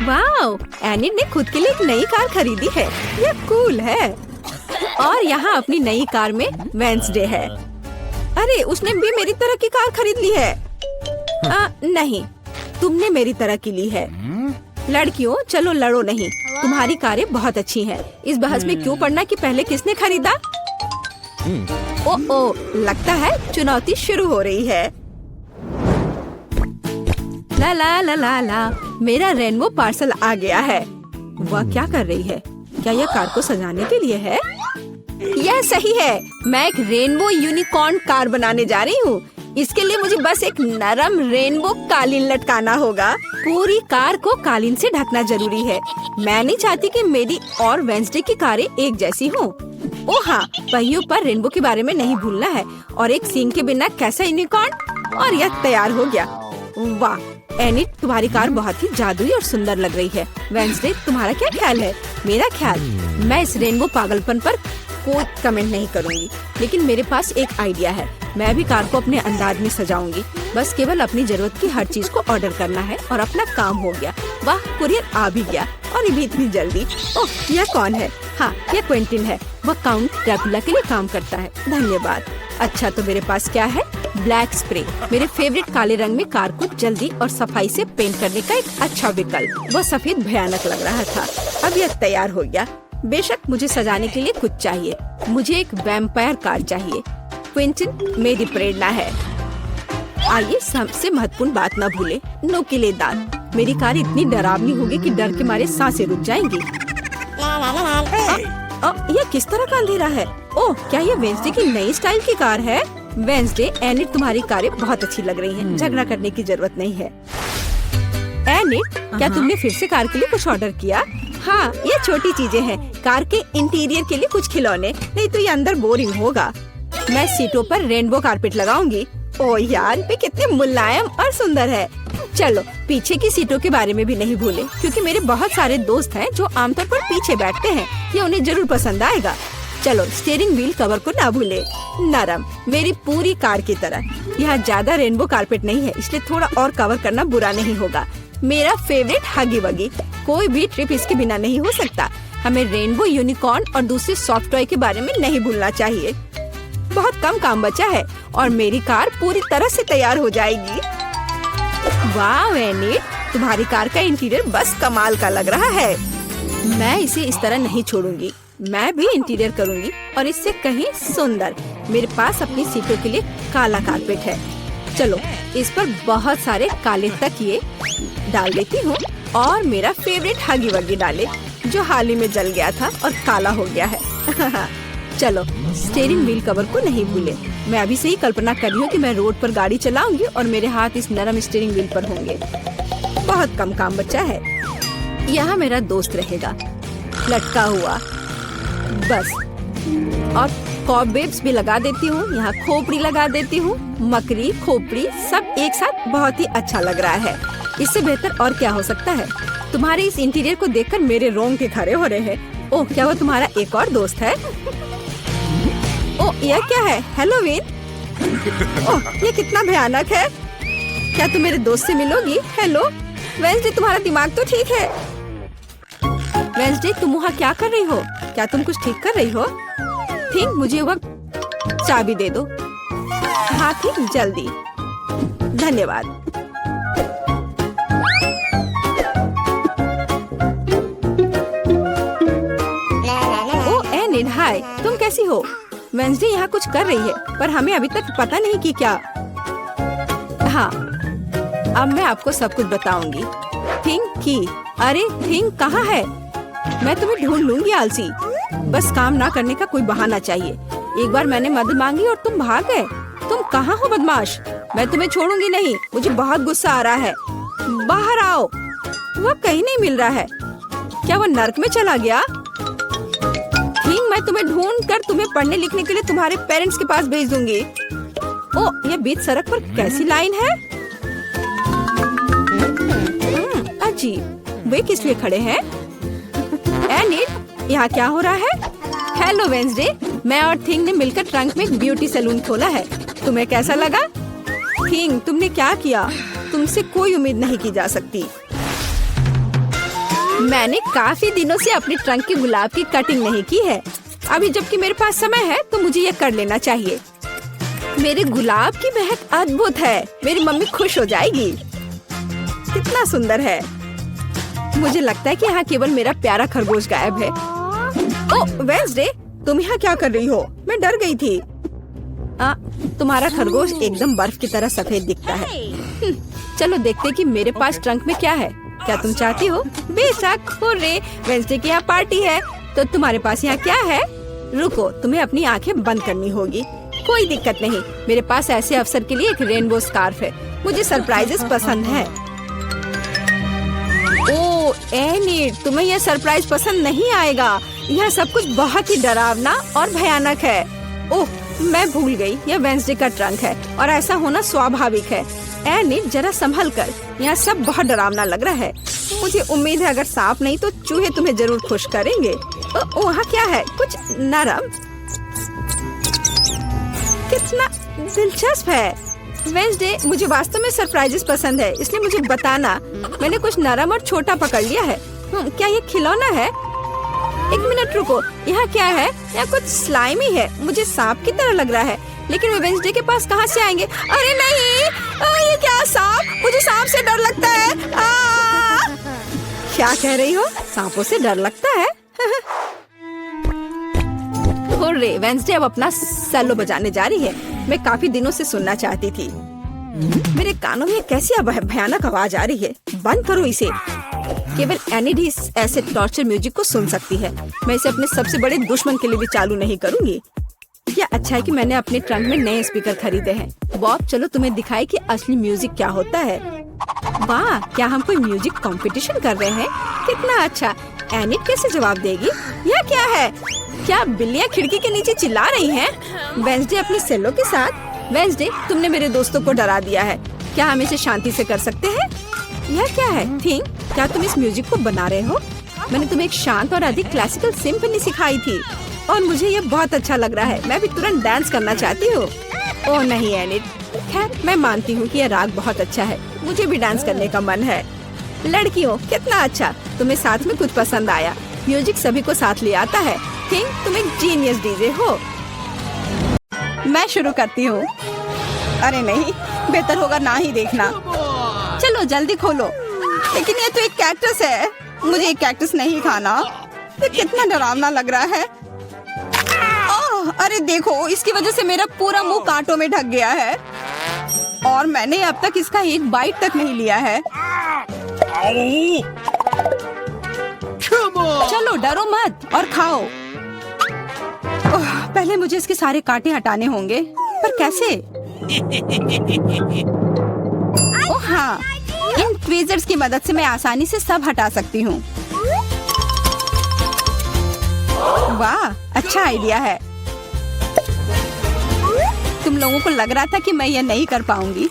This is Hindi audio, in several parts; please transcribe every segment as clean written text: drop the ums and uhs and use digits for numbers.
वाओ, एनिड ने खुद के लिए एक नई कार खरीदी है। ये कूल है। और यहाँ अपनी नई कार में वेंसडे है। अरे, उसने भी मेरी तरह की कार खरीद ली है। नहीं, तुमने मेरी तरह की ली है। लड़कियों, चलो लड़ो नहीं। तुम्हारी कारें बहुत अच्छी हैं। इस बहस में क्यों पड़ना कि पहले किसने खरीदा? ओ, लगता है चुनौती शुरू हो रही है। ला ला ला ला ला, मेरा रेनबो पार्सल आ गया है। वह क्या कर रही है? क्या यह कार को सजाने के लिए है? यह सही है। मैं एक रेनबो यूनिकॉर्न कार बनाने जा रही हूँ। इसके लिए मुझे बस एक नरम रेनबो कालीन लटकाना होगा। पूरी कार को कालीन से ढकना जरूरी है। मैं नहीं चाहती कि मेरी और वेंसडे की कारें एक जैसी हों। ओह हाँ, पहियों पर रेनबो के बारे में नहीं भूलना है। और एक सींग के बिना कैसा यूनिकॉर्न। और यह तैयार हो गया। वाह एनिड, तुम्हारी कार बहुत ही जादुई और सुंदर लग रही है। वेंसडे, तुम्हारा क्या ख्याल है? मेरा ख्याल, मैं इस रेनबो पागलपन पर कोई कमेंट नहीं करूँगी, लेकिन मेरे पास एक आइडिया है। मैं भी कार को अपने अंदाज में सजाऊंगी। बस केवल अपनी जरूरत की हर चीज को ऑर्डर करना है और अपना काम हो गया। वाह, कुरियर आ भी गया और ये भी इतनी जल्दी। ओह, यह कौन है? हाँ, यह क्विंटिन है। वह काउंट ड्रैकुला के लिए काम करता है। धन्यवाद। अच्छा, तो मेरे पास क्या है? ब्लैक स्प्रे, मेरे फेवरेट काले रंग में कार को जल्दी और सफाई से पेंट करने का एक अच्छा विकल्प। वह सफेद भयानक लग रहा था। अब यह तैयार हो गया। बेशक मुझे सजाने के लिए कुछ चाहिए। मुझे एक वैम्पायर कार चाहिए। क्विंटिन मेरी प्रेरणा है। आइए, सबसे महत्वपूर्ण बात न भूले, नुकीले दांत। मेरी कार इतनी डरावनी होगी कि डर के मारे सांसें रुक जाएंगी। यह किस तरह का अंधेरा है? ओह, क्या यह वेंसडे की नई स्टाइल की कार है? वेंसडे, एनिड, तुम्हारी कारें बहुत अच्छी लग रही हैं। झगड़ा करने की जरूरत नहीं है। एनिड, क्या तुमने फिर से कार के लिए कुछ ऑर्डर किया? हाँ, ये छोटी चीजें हैं। कार के इंटीरियर के लिए कुछ खिलौने, नहीं तो ये अंदर बोरिंग होगा। मैं सीटों पर रेनबो कारपेट लगाऊंगी। ओह यार, ये कितने मुलायम और सुंदर है। चलो, पीछे की सीटों के बारे में भी नहीं भूले, क्योंकि मेरे बहुत सारे दोस्त हैं जो आमतौर पर पीछे बैठते हैं। ये उन्हें जरूर पसंद आएगा। चलो, स्टीयरिंग व्हील कवर को ना भूले। नरम, मेरी पूरी कार की तरह। यहाँ ज्यादा रेनबो कारपेट नहीं है, इसलिए थोड़ा और कवर करना बुरा नहीं होगा। मेरा फेवरेट हगी वगी। कोई भी ट्रिप इसके बिना नहीं हो सकता। हमें रेनबो यूनिकॉर्न और दूसरे सॉफ्ट टॉय के बारे में नहीं भूलना चाहिए। बहुत कम काम बचा है और मेरी कार पूरी तरह से तैयार हो जाएगी। वाह एनिड, तुम्हारी कार का इंटीरियर बस कमाल का लग रहा है। मैं इसे इस तरह नहीं छोड़ूंगी। मैं भी इंटीरियर करूंगी और इससे कहीं सुंदर। मेरे पास अपनी सीटों के लिए काला कारपेट है। चलो, इस पर बहुत सारे काले तकिए डाल देती हूँ और मेरा फेवरेट हगी वगी डाले, जो हाल ही में जल गया था और काला हो गया है। चलो, स्टीयरिंग व्हील कवर को नहीं भूले। मैं अभी से ही कल्पना कर रही हूँ कि मैं रोड पर गाड़ी चलाऊंगी और मेरे हाथ इस नरम स्टीयरिंग व्हील पर होंगे। बहुत कम काम बचा है। यहाँ मेरा दोस्त रहेगा, लटका हुआ। बस, और कॉबवेब्स भी लगा देती हूँ। यहाँ खोपड़ी लगा देती हूँ। मकड़ी, खोपड़ी सब एक साथ बहुत ही अच्छा लग रहा है। इससे बेहतर और क्या हो सकता है? तुम्हारे इस इंटीरियर को देखकर मेरे रोंगटे खड़े हो रहे हैं। ओह, क्या वो तुम्हारा एक और दोस्त है? ओह, यह क्या है? हेलोवीन? ओह, ये कितना भयानक है। क्या तुम मेरे दोस्त से मिलोगी? हेलो वेंसडे, तुम्हारा दिमाग तो ठीक है। वेंसडे, तुम वहाँ क्या कर रही हो? क्या तुम कुछ ठीक कर रही हो? थिंक, मुझे वह चाबी दे दो। हाँ ठीक, जल्दी। धन्यवाद। एनिड, हाय, तुम कैसी हो? वेंसडे यहाँ कुछ कर रही है, पर हमें अभी तक पता नहीं कि क्या। हाँ, अब मैं आपको सब कुछ बताऊंगी। थिंक की, अरे थिंक कहाँ है? मैं तुम्हें ढूंढ लूंगी आलसी। बस काम ना करने का कोई बहाना चाहिए। एक बार मैंने मदद मांगी और तुम भाग गए। तुम कहाँ हो बदमाश? मैं तुम्हें छोड़ूंगी नहीं। मुझे बहुत गुस्सा आ रहा है। बाहर आओ। वह कहीं नहीं मिल रहा है। क्या वह नर्क में चला गया? थिंक, मैं तुम्हें ढूंढ कर तुम्हें पढ़ने लिखने के लिए तुम्हारे पेरेंट्स के पास भेज दूंगी। ओह, यह बीच सड़क पर कैसी लाइन है? अजीब, वे किस लिए खड़े हैं? एनिड, यहाँ क्या हो रहा है? हेलो वेंसडे, मैं और थिंग ने मिलकर ट्रंक में एक ब्यूटी सैलून खोला है। तुम्हें कैसा लगा? थिंग, तुमने क्या किया? तुमसे कोई उम्मीद नहीं की जा सकती। मैंने काफी दिनों से अपने ट्रंक के गुलाब की कटिंग नहीं की है। अभी जबकि मेरे पास समय है तो मुझे ये कर लेना चाहिए। मेरे गुलाब की महक अद्भुत है। मेरी मम्मी खुश हो जाएगी। कितना सुंदर है। मुझे लगता है कि यहाँ केवल मेरा प्यारा खरगोश गायब है। ओह वेंसडे, तुम यहाँ क्या कर रही हो? मैं डर गई थी। तुम्हारा खरगोश एकदम बर्फ की तरह सफेद दिखता है। चलो देखते हैं कि मेरे पास ट्रंक में क्या है। क्या तुम चाहती हो? बेशक। हुर्रे, वेंसडे की यहाँ पार्टी है। तो तुम्हारे पास यहाँ क्या है? रुको, तुम्हें अपनी आंखें बंद करनी होगी। कोई दिक्कत नहीं, मेरे पास ऐसे अवसर के लिए एक रेनबो स्कार्फ है। मुझे सरप्राइजेस पसंद है। ओह एनिट, तुम्हें यह सरप्राइज पसंद नहीं आएगा। यह सब कुछ बहुत ही डरावना और भयानक है। ओह, मैं भूल गई, यह वेंसडे का ट्रंक है और ऐसा होना स्वाभाविक है। एनिट, जरा संभल कर। यहाँ सब बहुत डरावना लग रहा है। मुझे उम्मीद है अगर सांप नहीं तो चूहे तुम्हें जरूर खुश करेंगे। वहाँ क्या है? कुछ नरम। कितना दिलचस्प है। वेंसडे, मुझे वास्तव में सरप्राइजेस पसंद है, इसलिए मुझे बताना। मैंने कुछ नरम और छोटा पकड़ लिया है। क्या ये खिलौना है? एक मिनट रुको, यहाँ क्या है? यहाँ कुछ स्लाइमी है। मुझे सांप की तरह लग रहा है, लेकिन वे वेंसडे के पास कहाँ से आएंगे? अरे नहीं, ये क्या सांप? मुझे सांप से डर लगता है। क्या कह रही हो? सांपों से डर लगता है? हुर्रे, वेंसडे अब अपना सेलो बजाने जा रही है। मैं काफी दिनों से सुनना चाहती थी। मेरे कानों में कैसी भयानक आवाज आ रही है। बंद करो इसे। केवल एनिड ही ऐसे टॉर्चर म्यूजिक को सुन सकती है। मैं इसे अपने सबसे बड़े दुश्मन के लिए भी चालू नहीं करूंगी। क्या अच्छा है कि मैंने अपने ट्रंक में नए स्पीकर खरीदे हैं। बॉब, चलो तुम्हें दिखाए कि असली म्यूजिक क्या होता है। वाह, क्या हम कोई म्यूजिक कंपटीशन कर रहे हैं? कितना अच्छा। एनिड कैसे जवाब देगी? यह क्या है? क्या बिल्लियाँ खिड़की के नीचे चिल्ला रही हैं? वेंसडे अपने सेलो के साथ। वेंसडे, तुमने मेरे दोस्तों को डरा दिया है। क्या हम इसे शांति से कर सकते हैं? यह क्या है? थिंक, क्या तुम इस म्यूजिक को बना रहे हो? मैंने तुम्हें एक शांत और अधिक क्लासिकल सिम्फनी सिखाई थी और मुझे ये बहुत अच्छा लग रहा है। मैं भी तुरंत डांस करना चाहती हूँ। ओह नहीं एनिड, खैर मैं मानती हूँ कि यह राग बहुत अच्छा है। मुझे भी डांस करने का मन है। लड़कियों, कितना अच्छा, तुम्हें साथ में कुछ पसंद आया। म्यूजिक सभी को साथ ले आता है। थिंक, तुम एक जीनियस डीजे हो। मैं शुरू करती हूँ। अरे नहीं, बेहतर होगा ना ही देखना। चलो जल्दी खोलो। लेकिन ये तो एक कैक्टस है। मुझे एक कैक्टस नहीं खाना। ये कितना डरावना लग रहा है। अरे देखो, इसकी वजह से मेरा पूरा मुंह कांटों में ढक गया है और मैंने अब तक इसका एक बाइट तक नहीं लिया है। चलो डरो मत और खाओ। पहले मुझे इसके सारे कांटे हटाने होंगे, पर कैसे? ओह हाँ, इन ट्वीजर्स की मदद से मैं आसानी से सब हटा सकती हूँ। वाह, अच्छा आइडिया है। तुम लोगों को लग रहा था कि मैं यह नहीं कर पाऊंगी।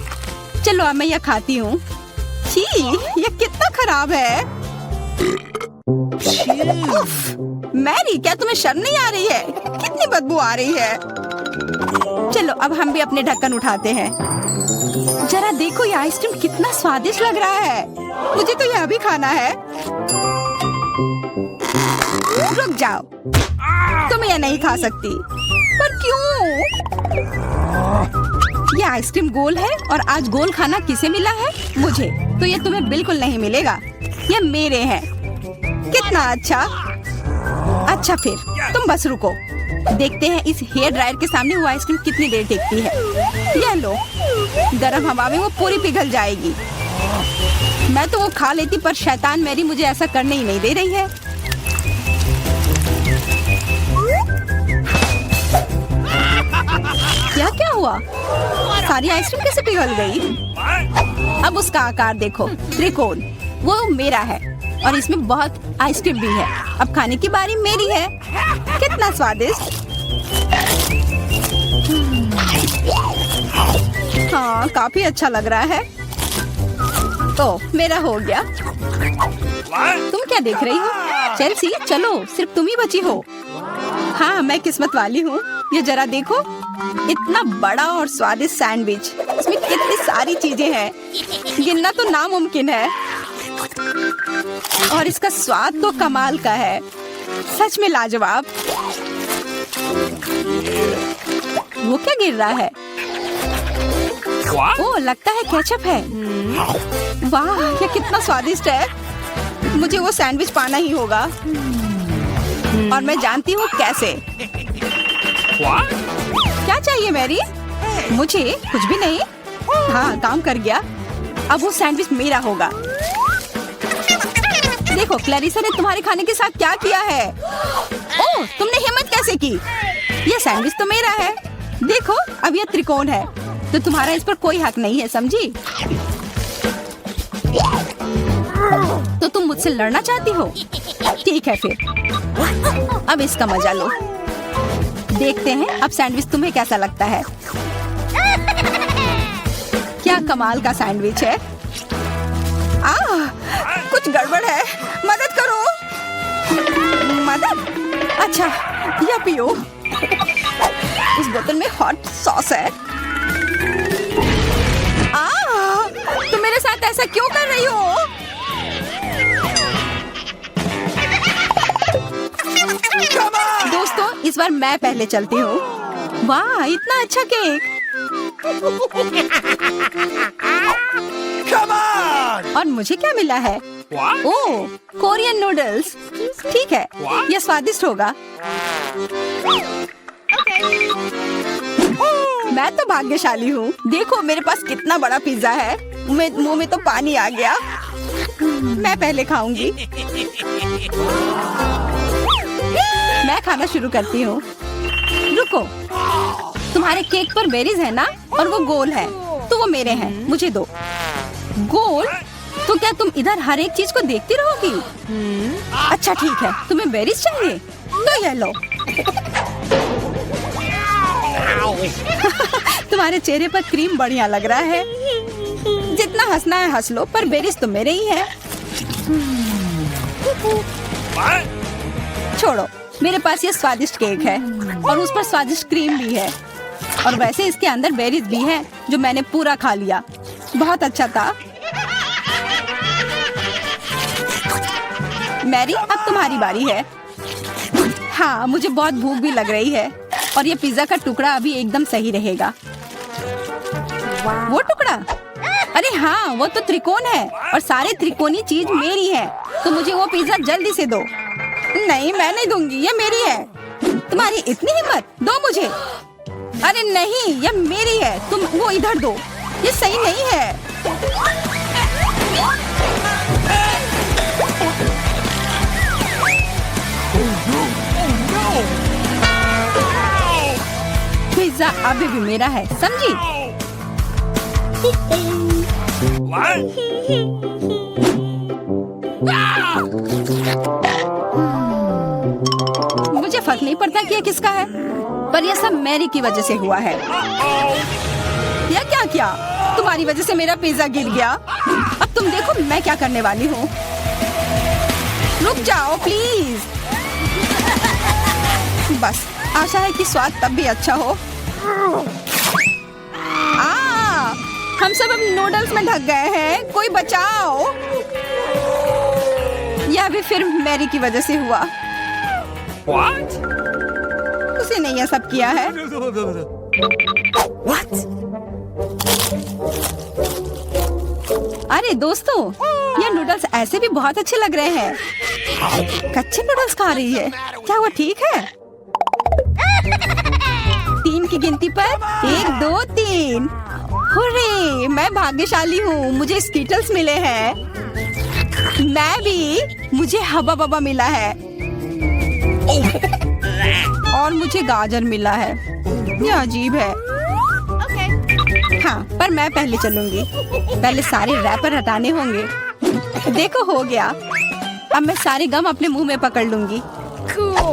चलो अब मैं यह खाती हूँ। छी, यह कितना खराब है। मैरी, क्या तुम्हें शर्म नहीं आ रही है? कितनी बदबू आ रही है। चलो अब हम भी अपने ढक्कन उठाते हैं। जरा देखो, ये आइसक्रीम कितना स्वादिष्ट लग रहा है। मुझे तो यह भी खाना है। रुक जाओ, तुम यह नहीं खा सकती। पर क्यों? ये आइसक्रीम गोल है और आज गोल खाना किसे मिला है? मुझे। तो ये तुम्हें बिल्कुल नहीं मिलेगा। ये मेरे हैं। कितना अच्छा। अच्छा फिर तुम बस रुको। देखते हैं इस हेयर ड्रायर के सामने वो आइसक्रीम कितनी देर टिकती है। यह लो, गर्म हवा में वो पूरी पिघल जाएगी। मैं तो वो खा लेती, पर शैतान मैरी मुझे ऐसा करने ही नहीं दे रही है। क्या हुआ? सारी आइसक्रीम कैसे पिघल गई? अब उसका आकार देखो, त्रिकोण। वो मेरा है और इसमें बहुत आइसक्रीम भी है। अब खाने की बारी मेरी है। कितना स्वादिष्ट। हाँ, काफी अच्छा लग रहा है। तो मेरा हो गया। तुम क्या देख रही हो? चेल्सी, चलो, सिर्फ तुम ही बची हो। हाँ, मैं किस्मत वाली हूँ। ये जरा देखो, इतना बड़ा और स्वादिष्ट सैंडविच। इसमें कितनी सारी चीजें हैं, गिनना तो नामुमकिन है। और इसका स्वाद तो कमाल का है, सच में लाजवाब। वो क्या गिर रहा है? ओह, लगता है केचप है। वाह, ये कितना स्वादिष्ट है। मुझे वो सैंडविच पाना ही होगा और मैं जानती हूँ कैसे। क्या चाहिए मैरी? मुझे कुछ भी नहीं। हाँ, काम कर गया। अब वो सैंडविच मेरा होगा। देखो, क्लैरिसा ने तुम्हारे खाने के साथ क्या किया है। ओह, तुमने हिम्मत कैसे की? ये सैंडविच तो मेरा है। देखो, अब ये त्रिकोण है तो तुम्हारा इस पर कोई हक नहीं है, समझी? तो तुम मुझसे लड़ना चाहती हो? ठीक है फिर, अब इसका मजा लो। देखते हैं अब सैंडविच तुम्हें कैसा लगता है। क्या कमाल का सैंडविच है। कुछ गड़बड़ है, मदद करो। मदद? अच्छा, या पियो। इस बोतल में हॉट सॉस है। तुम मेरे साथ ऐसा क्यों कर रही हो? दोस्तों, इस बार मैं पहले चलती हूँ। वाह, इतना अच्छा केक। और मुझे क्या मिला है? ओह, कोरियन नूडल्स। ठीक है, यह स्वादिष्ट होगा। मैं तो भाग्यशाली हूँ। देखो, मेरे पास कितना बड़ा पिज्जा है। मुंह में तो पानी आ गया। मैं पहले खाऊंगी। मैं खाना शुरू करती हूँ। रुको, तुम्हारे केक पर बेरीज है ना, और वो गोल है, तो वो मेरे हैं। मुझे दो। गोल? तो क्या तुम इधर हर एक चीज को देखती रहोगी? अच्छा ठीक है, तुम्हें बेरीज चाहिए तो ये लो। तुम्हारे चेहरे पर क्रीम बढ़िया लग रहा है। जितना हंसना है हंस लो, पर बेरीज तो मेरे ही है। छोड़ो, मेरे पास ये स्वादिष्ट केक है और उस पर स्वादिष्ट क्रीम भी है। और वैसे इसके अंदर बेरीज भी है जो मैंने पूरा खा लिया। बहुत अच्छा था। मैरी, अब तुम्हारी बारी है। हाँ, मुझे बहुत भूख भी लग रही है और ये पिज्जा का टुकड़ा अभी एकदम सही रहेगा। वो टुकड़ा? अरे हाँ, वो तो त्रिकोण है और सारे त्रिकोणी चीज मेरी है, तो मुझे वो पिज्जा जल्दी से दो। नहीं, मैं नहीं दूंगी, ये मेरी है। तुम्हारी इतनी हिम्मत? दो मुझे। अरे नहीं, ये मेरी है, तुम वो इधर दो। ये सही नहीं है। पिज्जा अभी भी मेरा है, समझी? मुझे फर्क नहीं पड़ता कि ये किसका है, पर यह सब मैरी की वजह से हुआ है। या क्या क्या? तुम्हारी वजह से मेरा पिज्जा गिर गया। अब तुम देखो मैं क्या करने वाली हूँ। रुक जाओ प्लीज। बस, आशा है कि स्वाद तब भी अच्छा हो। हम सब अब नूडल्स में ढक गए हैं, कोई बचाओ। यह भी फिर मैरी की वजह से हुआ। What? उसे नहीं यह सब किया है। What? अरे दोस्तों, ये नूडल्स ऐसे भी बहुत अच्छे लग रहे हैं। कच्चे नूडल्स खा रही है, क्या वो ठीक है? 3 की गिनती पर 1 2 3। हुर्रे, मैं भाग्यशाली हूँ, मुझे स्कीटल्स मिले हैं। मैं भी, मुझे हबा बबा मिला है और मुझे गाजर मिला है। यह अजीब है। हाँ, पर मैं पहले चलूंगी। पहले सारे रैपर हटाने होंगे। देखो, हो गया। अब मैं सारे गम अपने मुंह में पकड़ लूंगी।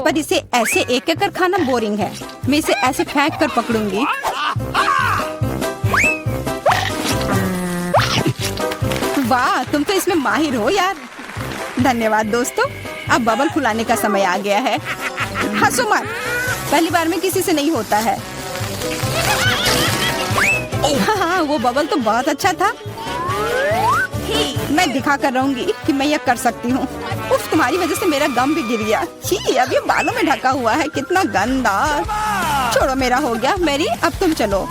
पर इसे ऐसे एक एक कर खाना बोरिंग है। मैं इसे ऐसे फेंक कर पकड़ूंगी। वाह, तुम तो इसमें माहिर हो यार। धन्यवाद दोस्तों। अब बबल फुलाने का समय आ गया है। हंसो मत, पहली बार में किसी से नहीं होता है। हाँ, वो बबल तो बहुत अच्छा था। मैं दिखा कर रहूंगी कि मैं ये कर सकती हूँ। उफ, तुम्हारी वजह से मेरा गम भी गिर गया। छी, अब ये बालों में ढका हुआ है, कितना गंदा। छोड़ो, मेरा हो गया। मैरी, अब तुम चलो।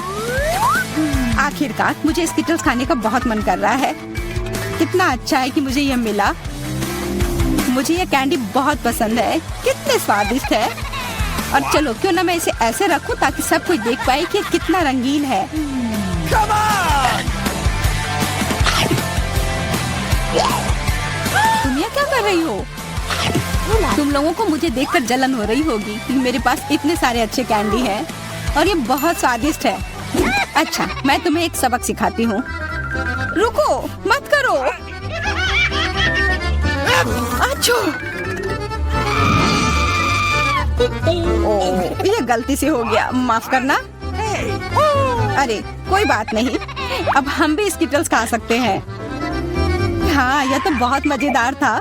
आखिरकार मुझे स्किटल्स खाने का बहुत मन कर रहा है। कितना अच्छा है कि मुझे ये मिला। मुझे ये कैंडी बहुत पसंद है, कितने स्वादिष्ट है। और चलो, क्यों ना मैं इसे ऐसे रखूं ताकि सब कोई देख पाए कि कितना रंगीन है। तुम ये क्या कर रही हो? तुम लोगों को मुझे देखकर जलन हो रही होगी कि मेरे पास इतने सारे अच्छे कैंडी हैं और ये बहुत स्वादिष्ट है। अच्छा, मैं तुम्हें एक सबक सिखाती हूँ। रुको, मत करो। अच्छो। ओह, ये गलती से हो गया, माफ करना। अरे कोई बात नहीं, अब हम भी स्किटल्स खा सकते हैं। हाँ, यह तो बहुत मजेदार था।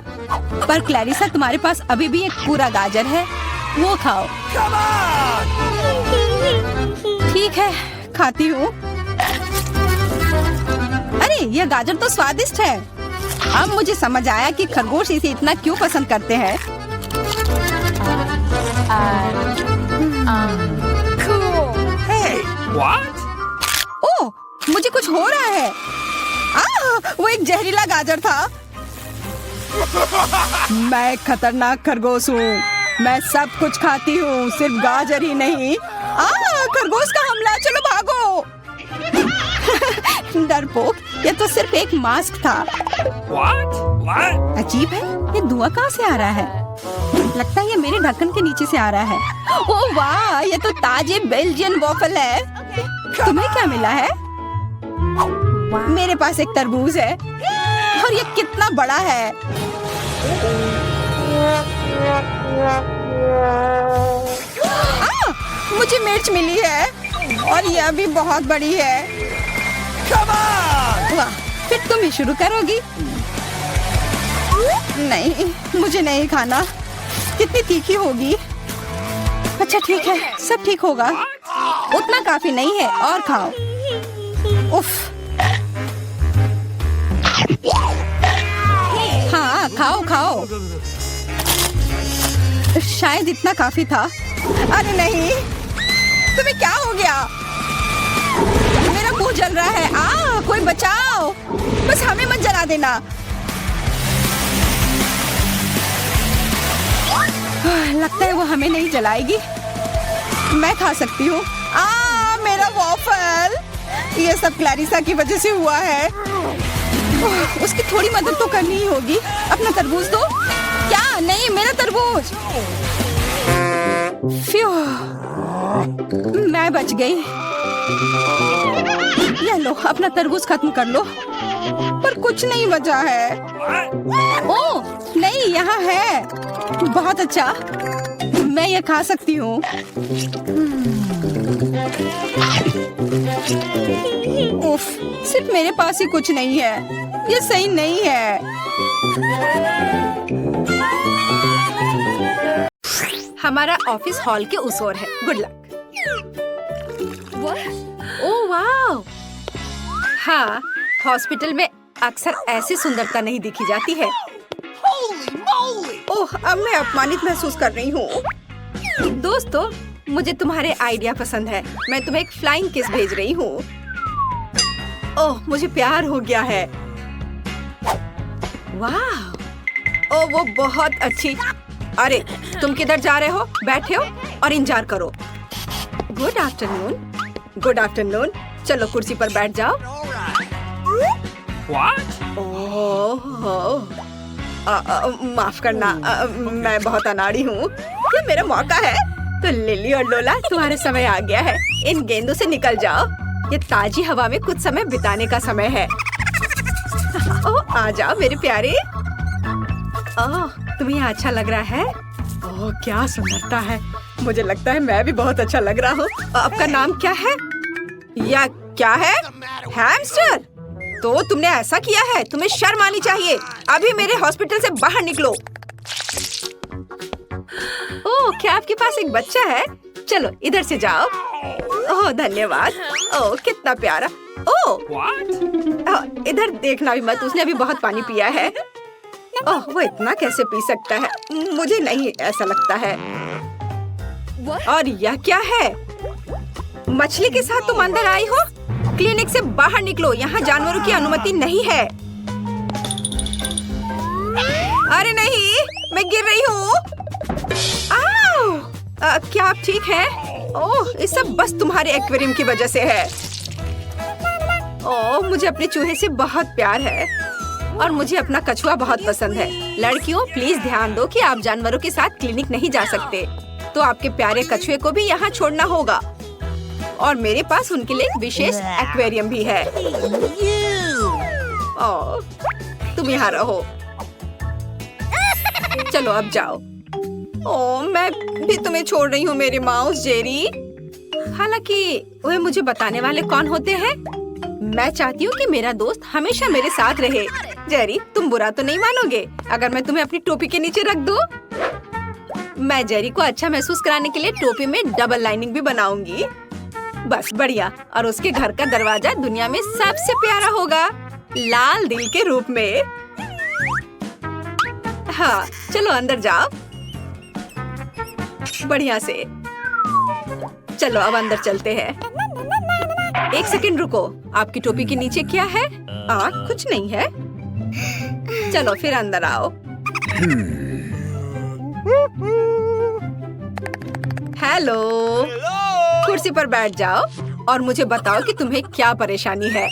पर क्लैरिसा, तुम्हारे पास अभी भी एक पूरा गाजर है, वो खाओ। ठीक है, खाती हूँ। अरे, यह गाजर तो स्वादिष्ट है। अब मुझे समझ आया कि खरगोश इसे इतना क्यों पसंद करते हैं। ओह, मुझे कुछ हो रहा है। वो एक जहरीला गाजर था। मैं एक खतरनाक खरगोश हूँ। मैं सब कुछ खाती हूँ, सिर्फ गाजर ही नहीं। खरगोश का हमला, चलो भागो। डरपोक, ये तो सिर्फ एक मास्क था। What? अजीब है, ये धुआं कहाँ से आ रहा है? लगता है ये मेरे ढक्कन के नीचे से आ रहा है। ओह वाह, ये तो ताजे बेल्जियन वॉफल है। तुम्हें क्या मिला है? मेरे पास एक तरबूज है और ये कितना बड़ा है। मुझे मिर्च मिली है और यह भी बहुत बड़ी है। वाह, फिर तुम ही शुरू करोगी? नहीं, मुझे नहीं खाना। कितनी तीखी होगी। अच्छा ठीक है, सब ठीक होगा। उतना काफी नहीं है, और खाओ। उफ। हाँ, खाओ खाओ। शायद इतना काफी था। अरे नहीं, तुम्हें क्या हो गया? मेरा मुंह जल रहा है। कोई बचाओ, बस हमें मत जला देना। लगता है वो हमें नहीं जलाएगी। मैं खा सकती हूँ। मेरा वॉफल। ये सब क्लैरिसा की वजह से हुआ है। उसकी थोड़ी मदद तो करनी ही होगी। अपना तरबूज दो। क्या? नहीं, मेरा तरबूज। फ्यू, मैं बच गई। ये लो, अपना तरबूज खत्म कर लो। पर कुछ नहीं बचा है। ओह नहीं, यहाँ है। बहुत अच्छा, मैं ये खा सकती हूँ। उफ, सिर्फ मेरे पास ही कुछ नहीं है। ये सही नहीं है। हमारा ऑफिस हॉल के उस ओर है। Good luck. ओह वाह। हाँ, हॉस्पिटल में अक्सर ऐसी सुंदरता नहीं दिखी जाती है। ओह, अब मैं अपमानित महसूस कर रही हूँ। दोस्तों, मुझे तुम्हारे आइडिया पसंद है। मैं तुम्हें एक फ्लाइंग किस भेज रही हूँ। ओह, मुझे प्यार हो गया है। वाह। ओह, वो बहुत अच्छी। अरे, तुम किधर जा रहे हो? बैठे हो और इंतजार करो। Good afternoon. Good afternoon. चलो कुर्सी पर बैठ जाओ। What? ओह, माफ करना, मैं बहुत अनाड़ी हूँ। ये मेरा मौका है। तो लिली और लोला, तुम्हारे समय आ गया है। इन गेंदों से निकल जाओ। ये ताजी हवा में कुछ समय बिताने का समय है। ओह, आ जाओ मेरे प्यारे। ओह, तुम्हें अच्छा लग रहा है। ओह, क्या सुंदरता है। मुझे लगता है मैं भी बहुत अच्छा लग रहा हूँ। आपका नाम क्या है? या क्या है? हैमस्टर। तो तुमने ऐसा किया है, तुम्हें शर्म आनी चाहिए। अभी मेरे हॉस्पिटल से बाहर निकलो। ओह, क्या आपके पास एक बच्चा है? चलो इधर से जाओ। ओह धन्यवाद। ओह कितना प्यारा। ओह इधर देखना भी मत, उसने अभी बहुत पानी पिया है। ओह, वो इतना कैसे पी सकता है? मुझे नहीं ऐसा लगता है। और यह क्या है? मछली के साथ तुम अंदर आई हो? क्लिनिक से बाहर निकलो, यहाँ जानवरों की अनुमति नहीं है। अरे नहीं, मैं गिर रही हूँ। क्या आप ठीक हैं? ओह, ये सब बस तुम्हारे एक्वेरियम की वजह से है। ओह, मुझे अपने चूहे से बहुत प्यार है और मुझे अपना कछुआ बहुत पसंद है। लड़कियों, प्लीज ध्यान दो कि आप जानवरों के साथ क्लिनिक नहीं जा सकते, तो आपके प्यारे कछुए को भी यहाँ छोड़ना होगा। और मेरे पास उनके लिए एक विशेष एक्वेरियम भी है। ओह, तुम यहाँ रहो। चलो अब जाओ। ओह, मैं भी तुम्हें छोड़ रही हूँ मेरे माउस जेरी। हालांकि वे मुझे बताने वाले कौन होते हैं? मैं चाहती हूँ कि मेरा दोस्त हमेशा मेरे साथ रहे। जेरी, तुम बुरा तो नहीं मानोगे अगर मैं तुम्हें अपनी टोपी के नीचे रख दूँ? मैं जेरी को अच्छा महसूस कराने के लिए टोपी में डबल लाइनिंग भी बनाऊंगी। बस बढ़िया। और उसके घर का दरवाजा दुनिया में सबसे प्यारा होगा, लाल दिल के रूप में। हाँ, चलो अंदर जाओ बढ़िया से। चलो अब अंदर चलते हैं। एक सेकंड रुको, आपकी टोपी के नीचे क्या है? कुछ नहीं है। चलो फिर अंदर आओ। हेलो, कुर्सी पर बैठ जाओ और मुझे बताओ कि तुम्हें क्या परेशानी है।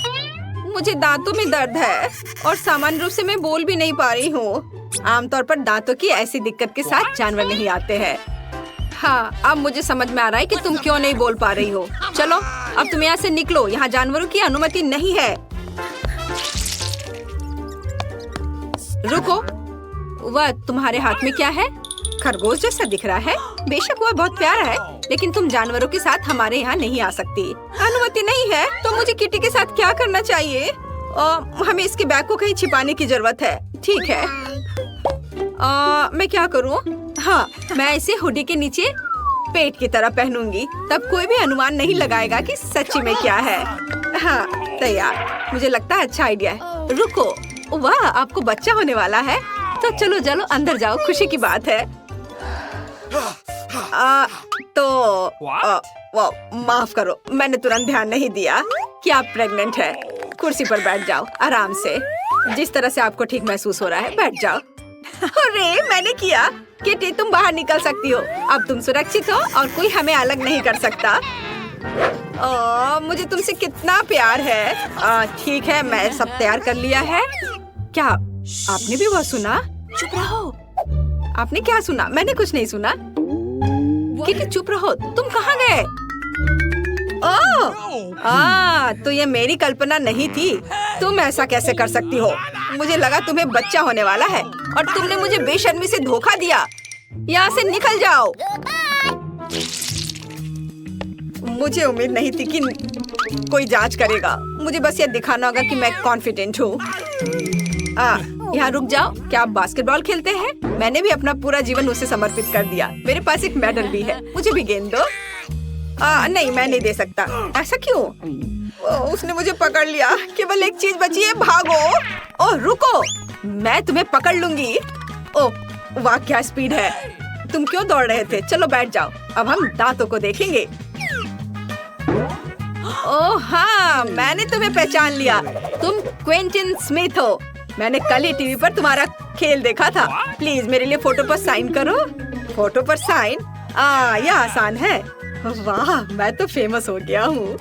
मुझे दांतों में दर्द है और सामान्य रूप से मैं बोल भी नहीं पा रही हूँ। आमतौर पर दांतों की ऐसी दिक्कत के साथ जानवर नहीं आते हैं। हाँ, अब मुझे समझ में आ रहा है कि तुम क्यों नहीं बोल पा रही हो। चलो अब तुम यहाँ से निकलो, यहाँ जानवरों की अनुमति नहीं है। रुको, वह तुम्हारे हाथ में क्या है? खरगोश जैसा दिख रहा है। बेशक वह बहुत प्यारा है, लेकिन तुम जानवरों के साथ हमारे यहाँ नहीं आ सकती। अनुमति नहीं है तो मुझे किटी के साथ क्या करना चाहिए? हमें इसके बैग को कहीं छिपाने की जरूरत है। ठीक है, मैं क्या करूँ? हाँ, मैं इसे हुडी के नीचे पेट की तरह पहनूंगी, तब कोई भी अनुमान नहीं लगाएगा कि सच्ची में क्या है। हाँ, तैयार। मुझे लगता है अच्छा आइडिया है। रुको, वाह, आपको बच्चा होने वाला है। तो चलो चलो अंदर जाओ, खुशी की बात है। माफ करो, मैंने तुरंत ध्यान नहीं दिया कि आप प्रेग्नेंट है। कुर्सी पर बैठ जाओ आराम से, जिस तरह से आपको ठीक महसूस हो रहा है। बैठ जाओ। अरे मैंने किया। किटी, तुम बाहर निकल सकती हो। अब तुम सुरक्षित हो और कोई हमें अलग नहीं कर सकता। मुझे तुमसे कितना प्यार है। ठीक है, मैं सब तैयार कर लिया है। क्या आपने भी वो सुना? चुप रहो। आपने क्या सुना? मैंने कुछ नहीं सुना। किटी चुप रहो, तुम कहाँ गए? तो ये मेरी कल्पना नहीं थी। तुम ऐसा कैसे कर सकती हो? मुझे लगा तुम्हें बच्चा होने वाला है और तुमने मुझे बेशर्मी से धोखा दिया। यहाँ से निकल जाओ। मुझे उम्मीद नहीं थी कि कोई जांच करेगा। मुझे बस ये दिखाना होगा कि मैं कॉन्फिडेंट हूँ। यहाँ रुक जाओ। क्या आप बास्केटबॉल खेलते हैं? मैंने भी अपना पूरा जीवन उसे समर्पित कर दिया। मेरे पास एक मेडल भी है। मुझे भी गेंद दो। नहीं, मैं नहीं दे सकता। ऐसा क्यों? उसने मुझे पकड़ लिया। केवल एक चीज बची है, भागो। ओह रुको, मैं तुम्हें पकड़ लूंगी। ओह वाह, क्या स्पीड है। तुम क्यों दौड़ रहे थे? चलो बैठ जाओ, अब हम दांतों को देखेंगे। ओह हाँ, मैंने तुम्हें पहचान लिया। तुम क्विंटन स्मिथ हो। मैंने कल ही टीवी पर तुम्हारा खेल देखा था। प्लीज मेरे लिए फोटो पर साइन करो। फोटो पर साइन? यह आसान है। वाह, मैं तो फेमस हो गया हूँ।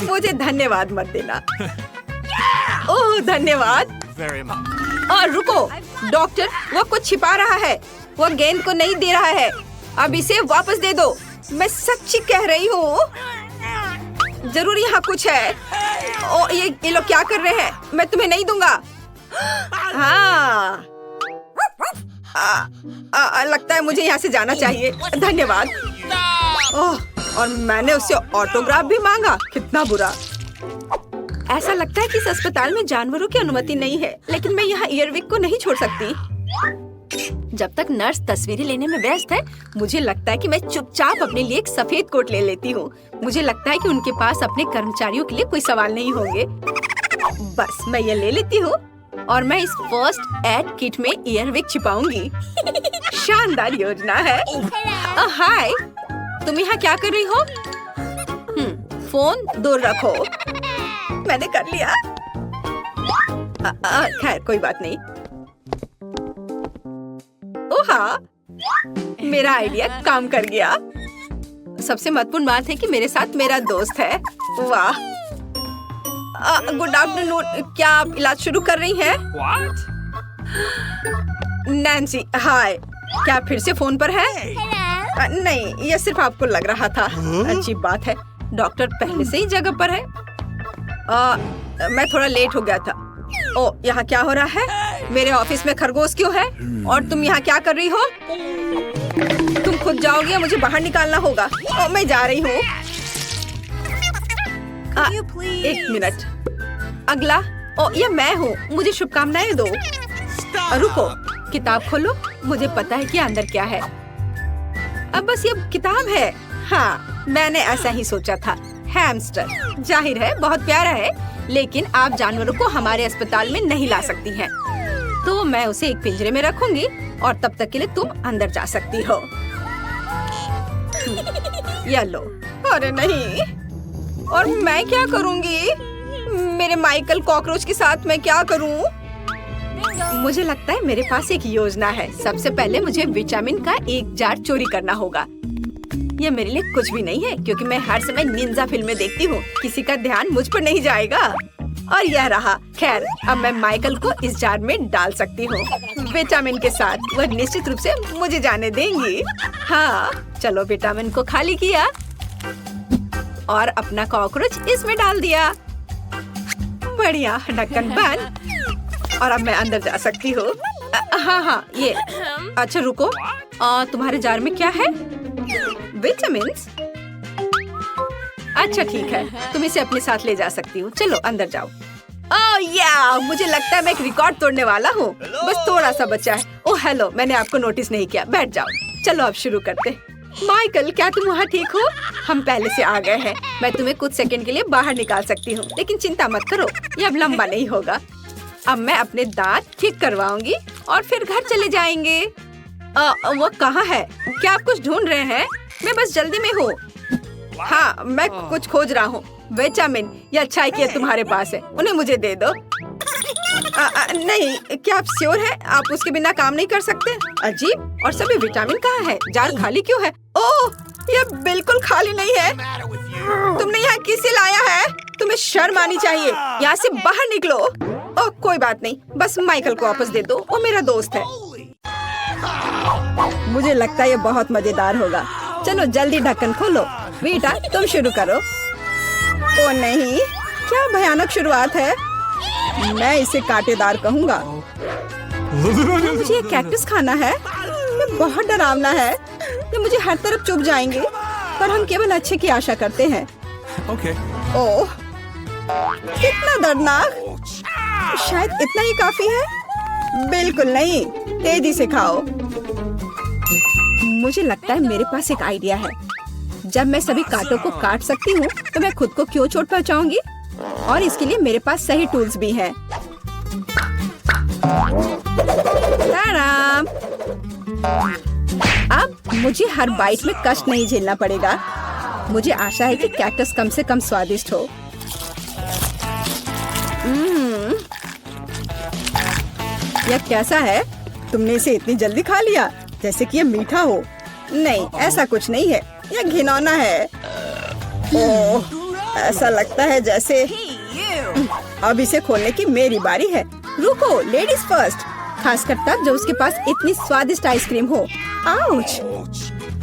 मुझे धन्यवाद मत देना। ओह धन्यवाद। और रुको डॉक्टर, वो कुछ छिपा रहा है। वो गेंद को नहीं दे रहा है। अब इसे वापस दे दो। मैं सच्ची कह रही हूँ। जरूर यहाँ कुछ है। ओ ये लोग क्या कर रहे हैं? मैं तुम्हें नहीं दूंगा। हाँ लगता है मुझे यहाँ से जाना चाहिए। धन्यवाद। ओह, और मैंने उससे ऑटोग्राफ भी मांगा। कितना बुरा। ऐसा लगता है कि इस अस्पताल में जानवरों की अनुमति नहीं है, लेकिन मैं यहाँ ईयरविक को नहीं छोड़ सकती। जब तक नर्स तस्वीरें लेने में व्यस्त है, मुझे लगता है कि मैं चुपचाप अपने लिए एक सफेद कोट ले लेती हूँ। मुझे लगता है कि उनके पास अपने कर्मचारियों के लिए कोई सवाल नहीं होंगे। बस मैं ये ले लेती हूँ और मैं इस फर्स्ट एड किट में ईयरविक छिपाऊंगी। शानदार योजना है। हाय, तुम यहाँ क्या कर रही हो? फोन दूर रखो। मैंने कर लिया। खैर कोई बात नहीं। ओह हाँ, मेरा आइडिया काम कर गया। सबसे महत्वपूर्ण बात है कि मेरे साथ मेरा दोस्त है। वाह। Good afternoon. क्या आप इलाज शुरू कर रही हैं? नैन्सी, हाय। क्या आप फिर से फोन पर हैं? नहीं, ये सिर्फ आपको लग रहा था। अच्छी बात है, डॉक्टर पहले से ही जगह पर है। मैं थोड़ा लेट हो गया था। ओ, यहाँ क्या हो रहा है? मेरे ऑफिस में खरगोश क्यों है? और तुम यहाँ क्या कर रही हो? तुम खुद जाओगे या मुझे बाहर निकालना होगा? ओ, मैं जा रही हूँ। एक मिनट। अगला। ओ, ये मैं हूँ। मुझे शुभकामनाएं दो। रुको, किताब खोलो। मुझे पता है कि अंदर क्या है। अब बस ये किताब है। हाँ, मैंने ऐसा ही सोचा था। हैमस्टर, जाहिर है बहुत प्यारा है, लेकिन आप जानवरों को हमारे अस्पताल में नहीं ला सकती हैं। तो मैं उसे एक पिंजरे में रखूंगी और तब तक के लिए तुम अंदर जा सकती हो। ये लो। अरे नहीं, और मैं क्या करूंगी? मेरे माइकल कॉकरोच के साथ मैं क्या करूं? मुझे लगता है मेरे पास एक योजना है। सबसे पहले मुझे विटामिन का एक जार चोरी करना होगा। ये मेरे लिए कुछ भी नहीं है, क्योंकि मैं हर समय निंजा फिल्में देखती हूँ। किसी का ध्यान मुझ पर नहीं जाएगा। और यह रहा। खैर, अब मैं माइकल को इस जार में डाल सकती हूँ विटामिन के साथ। वह निश्चित रूप से मुझे जाने देंगी। हाँ, चलो विटामिन को खाली किया और अपना कॉकरोच इसमें डाल दिया। बढ़िया, ढक्कन बंद। और अब मैं अंदर जा सकती हूँ। हाँ, ये। अच्छा रुको, तुम्हारे जार में क्या है? विटामिन्स? अच्छा ठीक है, तुम इसे अपने साथ ले जा सकती हो। चलो अंदर जाओ। ओह या, मुझे लगता है मैं एक रिकॉर्ड तोड़ने वाला हूँ। बस थोड़ा सा बचा है। ओह हेलो, मैंने आपको नोटिस नहीं किया। बैठ जाओ। चलो अब शुरू करते। माइकल, क्या तुम वहाँ ठीक हो? हम पहले से आ गए हैं। मैं तुम्हें कुछ सेकंड के लिए बाहर निकाल सकती हूँ, लेकिन चिंता मत करो, ये अब लंबा नहीं होगा। अब मैं अपने दांत ठीक करवाऊंगी और फिर घर चले जाएंगे। वो कहाँ है? क्या आप कुछ ढूंढ रहे हैं? मैं बस जल्दी में हूँ। हाँ, मैं कुछ खोज रहा हूँ। विटामिन, ये अच्छा है कि तुम्हारे पास है। उन्हें मुझे दे दो। नहीं, क्या आप श्योर हैं? आप उसके बिना काम नहीं कर सकते? अजीब, और सभी विटामिन कहाँ है? जार खाली क्यों है? ओह, ये बिल्कुल खाली नहीं है। तुमने यहाँ किसे लाया है? तुम्हें शर्म आनी चाहिए। यहाँ से बाहर निकलो। ओह, कोई बात नहीं, बस माइकल को वापस दे दो। वो मेरा दोस्त है। मुझे लगता है ये बहुत मजेदार होगा। चलो जल्दी ढक्कन खोलो। बेटा, तुम शुरू करो। ओ नहीं, क्या भयानक शुरुआत है। मैं इसे कांटेदार कहूँगा। मुझे ये कैक्टस खाना है। ये बहुत डरावना है। ये मुझे हर तरफ चुभ जाएंगे, पर हम केवल अच्छे की आशा करते हैं। ओह, कितना दर्दनाक। शायद इतना ही काफी है। बिल्कुल नहीं, तेजी से खाओ। मुझे लगता है मेरे पास एक आइडिया है। जब मैं सभी कांटों को काट सकती हूँ, तो मैं खुद को क्यों चोट पहुँचाऊंगी? और इसके लिए मेरे पास सही टूल्स भी हैं। ताराम! अब मुझे हर बाइट में कष्ट नहीं झेलना पड़ेगा। मुझे आशा है कि कैक्टस कम से कम स्वादिष्ट हो। यह कैसा है? तुमने इसे इतनी जल्दी खा लिया, जैसे कि यह मीठा हो। नहीं, ऐसा कुछ नहीं है। यह घिनौना है। ओह, ऐसा लगता है जैसे। अब इसे खोलने की मेरी बारी है। रुको, लेडीज फर्स्ट। खासकर तब जब उसके पास इतनी स्वादिष्ट आइसक्रीम हो। आउच!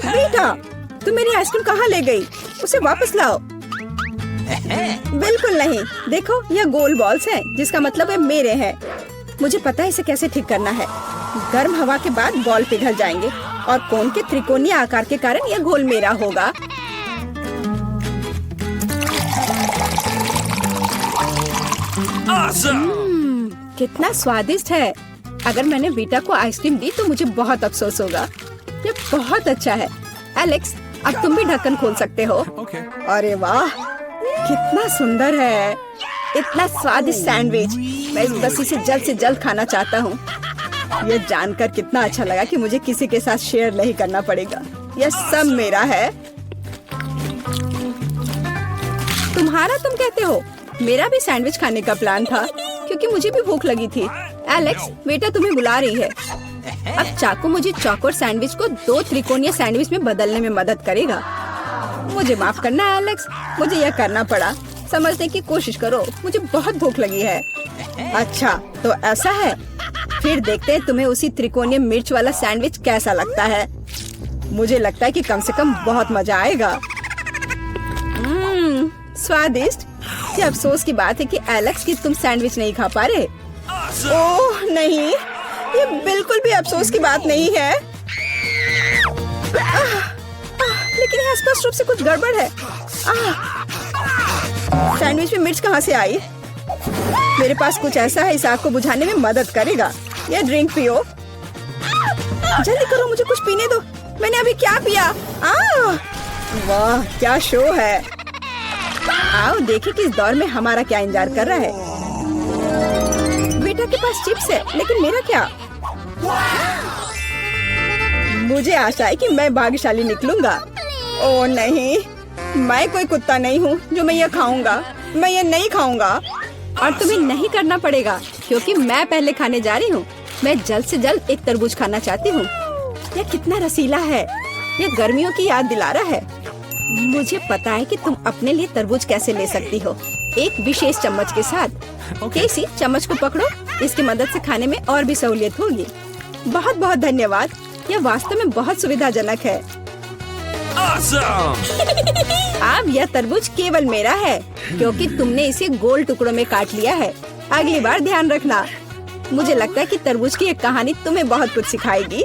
बेटा, तुम मेरी आइसक्रीम कहाँ ले गई? उसे वापस लाओ। बिल्कुल नहीं। देखो, यह गोल बॉल्स हैं, जिसका मतलब है मेरे हैं। मुझे पता है इसे कैसे ठीक करना है। गर्म हवा के बाद बॉल पिघल जाएंगे और कोन के त्रिकोणीय आकार के कारण यह घोल मेरा होगा। Awesome! कितना स्वादिष्ट है। अगर मैंने बीटा को आइसक्रीम दी तो मुझे बहुत अफसोस होगा। ये बहुत अच्छा है। एलेक्स, अब तुम भी ढक्कन खोल सकते हो। अरे वाह, कितना सुंदर है। इतना स्वादिष्ट सैंडविच। मैं बस इसे जल्द से जल्द खाना चाहता हूँ। ये जानकर कितना अच्छा लगा कि मुझे किसी के साथ शेयर नहीं करना पड़ेगा। यह सब मेरा है। तुम्हारा तुम कहते हो? मेरा भी सैंडविच खाने का प्लान था क्योंकि मुझे भी भूख लगी थी। एलेक्स, बेटा तुम्हें बुला रही है। अब चाकू मुझे चौकोर सैंडविच को 2 त्रिकोणीय सैंडविच में बदलने में मदद करेगा। मुझे माफ करना एलेक्स, मुझे यह करना पड़ा। समझने की कोशिश करो, मुझे बहुत भूख लगी है। अच्छा, तो ऐसा है। फिर देखते हैं तुम्हें उसी त्रिकोणीय मिर्च वाला सैंडविच कैसा लगता है। मुझे लगता है कि कम से कम बहुत मजा आएगा। स्वादिष्ट। ये अफसोस की बात है कि एलेक्स की तुम सैंडविच नहीं खा पा रहे। ओह नहीं, ये बिल्कुल भी अफसोस की बात नहीं है। लेकिन यहाँ स्पष्ट रूप से कुछ गड़बड़ है। सैंडविच में मिर्च कहाँ से आई? मेरे पास कुछ ऐसा है, इस आग को बुझाने में मदद करेगा। ये ड्रिंक पियो। जल्दी करो, मुझे कुछ पीने दो। मैंने अभी क्या पिया? वाह, क्या शो है। आओ देखें कि इस दौर में हमारा क्या इंतजार कर रहा है। बेटा के पास चिप्स है, लेकिन मेरा क्या? मुझे आशा है कि मैं भाग्यशाली निकलूंगा। ओह नहीं, मैं कोई कुत्ता नहीं हूँ जो मैं ये खाऊंगा। मैं ये नहीं खाऊंगा। और तुम्हें नहीं करना पड़ेगा क्योंकि मैं पहले खाने जा रही हूँ। मैं जल्द से जल्द एक तरबूज खाना चाहती हूँ। यह कितना रसीला है। यह गर्मियों की याद दिला रहा है। मुझे पता है कि तुम अपने लिए तरबूज कैसे ले सकती हो, एक विशेष चम्मच के साथ। केसी, चम्मच को पकड़ो। इसकी मदद से खाने में और भी सहूलियत होगी। बहुत बहुत धन्यवाद। यह वास्तव में बहुत सुविधाजनक है। अब यह तरबूज केवल मेरा है क्योंकि तुमने इसे गोल टुकड़ों में काट लिया है। अगली बार ध्यान रखना। मुझे लगता है कि तरबूज की एक कहानी तुम्हें बहुत कुछ सिखाएगी।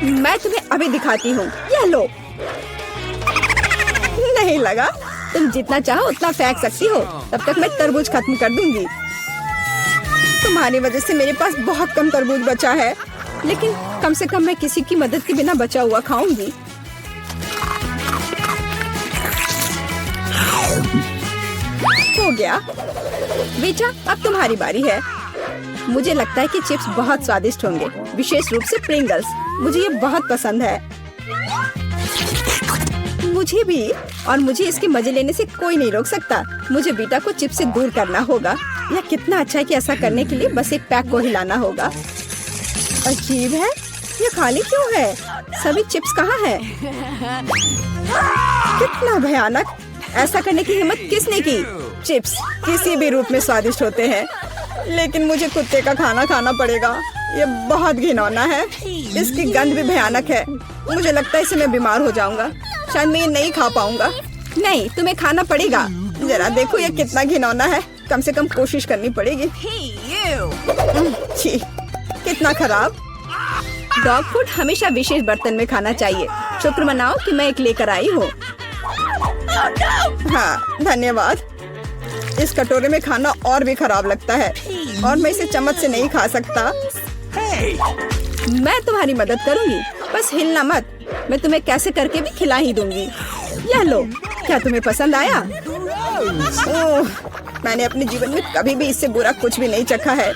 मैं तुम्हें अभी दिखाती हूँ। यह लो। नहीं लगा? तुम जितना चाहो उतना फेंक सकती हो। तब तक मैं तरबूज खत्म कर दूंगी। तुम्हारी वजह से मेरे पास बहुत कम तरबूज बचा है, लेकिन कम से कम मैं किसी की मदद के बिना बचा हुआ खाऊंगी। हो गया। बेटा, अब तुम्हारी बारी है। मुझे लगता है कि चिप्स बहुत स्वादिष्ट होंगे, विशेष रूप से प्रिंगल्स। मुझे ये बहुत पसंद है। मुझे भी। और मुझे इसके मजे लेने से कोई नहीं रोक सकता। मुझे बीटा को चिप्स से दूर करना होगा। यह कितना अच्छा है कि ऐसा करने के लिए बस एक पैक को हिलाना होगा। अजीब है, ये खाली क्यों है? सभी चिप्स कहाँ हैं? कितना भयानक। ऐसा करने की हिम्मत किसने की? चिप्स किसी भी रूप में स्वादिष्ट होते हैं, लेकिन मुझे कुत्ते का खाना खाना पड़ेगा। ये बहुत घिनौना है। इसकी गंध भी भयानक है। मुझे लगता है इससे मैं बीमार हो जाऊंगा। शायद मैं ये नहीं खा पाऊंगा। नहीं, तुम्हें खाना पड़ेगा। जरा देखो ये कितना घिनौना है। कम से कम कोशिश करनी पड़ेगी। छी, कितना खराब। डॉग फूड हमेशा विशेष बर्तन में खाना चाहिए। शुक्र मनाओ कि मैं एक लेकर आई हूँ। हाँ, धन्यवाद। इस कटोरे में खाना और भी खराब लगता है और मैं इसे चम्मच से नहीं खा सकता। मैं तुम्हारी मदद करूंगी, बस हिलना मत। मैं तुम्हें कैसे करके भी खिला ही दूंगी। यह लो। क्या तुम्हें पसंद आया? ओह, मैंने अपने जीवन में कभी भी इससे बुरा कुछ भी नहीं चखा है।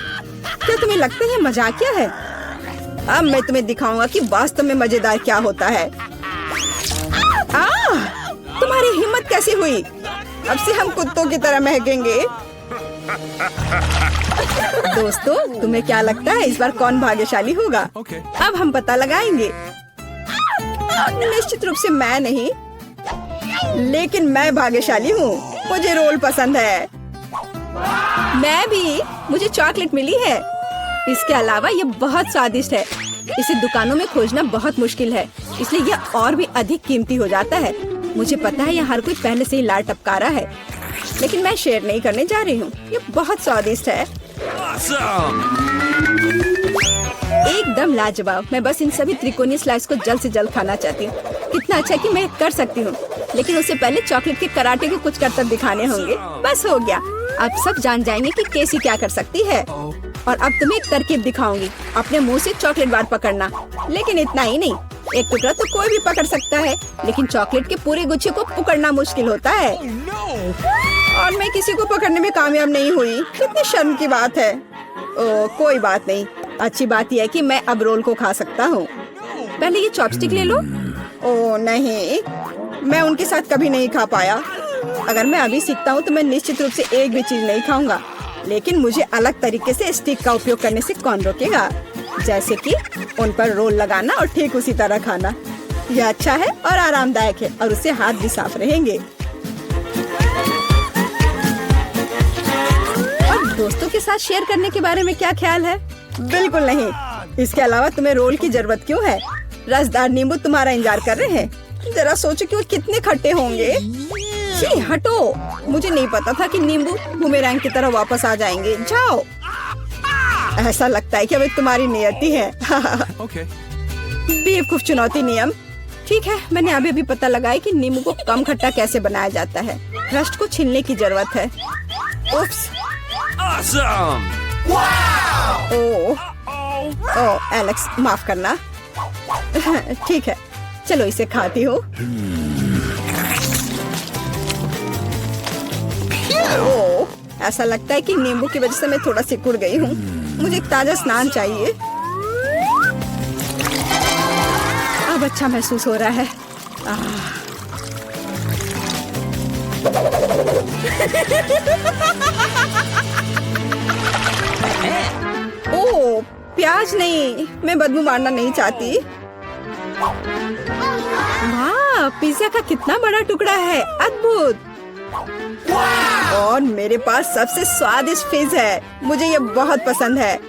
क्या तुम्हें लगता है मजाकिया है? अब मैं तुम्हें दिखाऊंगा कि वास्तव में मजेदार क्या होता है। तुम्हारी हिम्मत कैसे हुई? अब से हम कुत्तों की तरह महकेंगे। दोस्तों, तुम्हें क्या लगता है इस बार कौन भाग्यशाली होगा? अब हम पता लगाएंगे। निश्चित रूप से मैं नहीं, लेकिन मैं भाग्यशाली हूँ। मुझे रोल पसंद है। मैं भी। मुझे चॉकलेट मिली है। इसके अलावा ये बहुत स्वादिष्ट है। इसे दुकानों में खोजना बहुत मुश्किल है, इसलिए यह और भी अधिक कीमती हो जाता है। मुझे पता है यह हर कोई पहले से ही लार टपका रहा है, लेकिन मैं शेयर नहीं करने जा रही हूँ। ये बहुत स्वादिष्ट है। एकदम लाजवाब। मैं बस इन सभी त्रिकोणीय स्लाइस को जल्द से जल्द खाना चाहती हूँ। कितना अच्छा कि मैं कर सकती हूँ, लेकिन उससे पहले चॉकलेट के कराटे के कुछ करतब दिखाने होंगे। बस हो गया। अब सब जान जाएंगे कि केसी क्या कर सकती है। और अब तुम्हें एक तरकीब दिखाऊंगी। अपने मुंह से चॉकलेट बार पकड़ना, लेकिन इतना ही नहीं, एक टुकड़ा तो कोई भी पकड़ सकता है, लेकिन चॉकलेट के पूरे गुच्छे को पकड़ना मुश्किल होता है। और मैं किसी को पकड़ने में कामयाब नहीं हुई। कितनी शर्म की बात है। ओ, कोई बात नहीं। अच्छी बात यह है कि मैं अब रोल को खा सकता हूँ। पहले ये चॉपस्टिक ले लो। ओ नहीं, मैं उनके साथ कभी नहीं खा पाया। अगर मैं अभी सीखता हूँ तो मैं निश्चित रूप से एक भी चीज नहीं खाऊंगा, लेकिन मुझे अलग तरीके से स्टिक का उपयोग करने से कौन रोकेगा, जैसे कि उन पर रोल लगाना और ठीक उसी तरह खाना। यह अच्छा है और आरामदायक है, और उससे हाथ भी साफ रहेंगे। और दोस्तों के साथ शेयर करने के बारे में क्या ख्याल है? बिल्कुल नहीं। इसके अलावा तुम्हें रोल की जरूरत क्यों है? रसदार नींबू तुम्हारा इंतजार कर रहे हैं। जरा सोचो कि वो कितने खट्टे होंगे। छी, हटो। मुझे नहीं पता था कि नींबू बूमेरैंग की तरह वापस आ जाएंगे। जाओ। ऐसा लगता है कि अब तुम्हारी नियति है। बेवकूफ चुनौती नियम। ठीक है, मैंने अभी भी पता लगाया कि नींबू को कम खट्टा कैसे बनाया जाता है। क्रस्ट को छीलने की जरूरत है। उफ्स। Awesome! ओह एलेक्स, माफ करना। ठीक है, चलो इसे खाती हूँ। ओह, ऐसा लगता है कि नींबू की वजह से मैं थोड़ा सिकुड़ गई हूँ। मुझे एक ताजा स्नान चाहिए। अब अच्छा महसूस हो रहा है। ओह, प्याज नहीं, मैं बदबू मारना नहीं चाहती। वाह, पिज्जा का कितना बड़ा टुकड़ा है, अद्भुत। और मेरे पास सबसे स्वादिष्ट फिश है। मुझे ये बहुत पसंद है।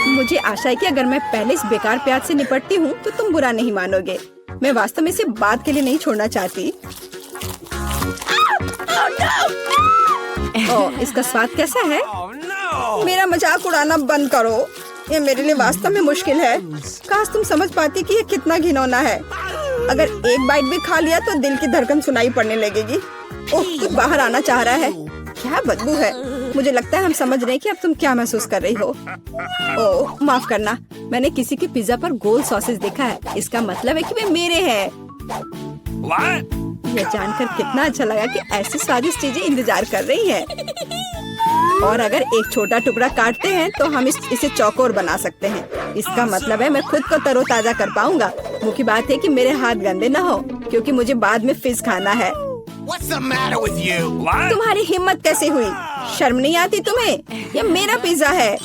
मुझे आशा है कि अगर मैं पहले इस बेकार प्याज से निपटती हूँ तो तुम बुरा नहीं मानोगे। मैं वास्तव में इसे बात के लिए नहीं छोड़ना चाहती। ओह, इसका स्वाद कैसा है? मेरा मजाक उड़ाना बंद करो। ये मेरे लिए वास्तव में मुश्किल है। काश तुम समझ पाती कि ये कितना घिनौना है। अगर एक बाइट भी खा लिया तो दिल की धड़कन सुनाई पड़ने लगेगी। ओह, कुछ बाहर आना चाह रहा है। क्या बदबू है। मुझे लगता है हम समझ रहे हैं कि अब तुम क्या महसूस कर रही हो। ओह, माफ करना। मैंने किसी के पिज्जा पर गोल सॉसेस देखा है। इसका मतलब है कि वे मेरे हैं। यह जानकर कितना अच्छा लगा कि ऐसी स्वादिष्ट चीजें इंतजार कर रही हैं। और अगर एक छोटा टुकड़ा काटते हैं तो हम इसे चौकोर बना सकते हैं। इसका मतलब है मैं खुद को तरोताजा कर पाऊंगा। मुख्य बात है कि मेरे हाथ गंदे न हो, क्योंकि मुझे बाद में फिश खाना है। What's the matter with you? तुम्हारी हिम्मत कैसे हुई? शर्म नहीं आती तुम्हें? यह मेरा पिज्जा है।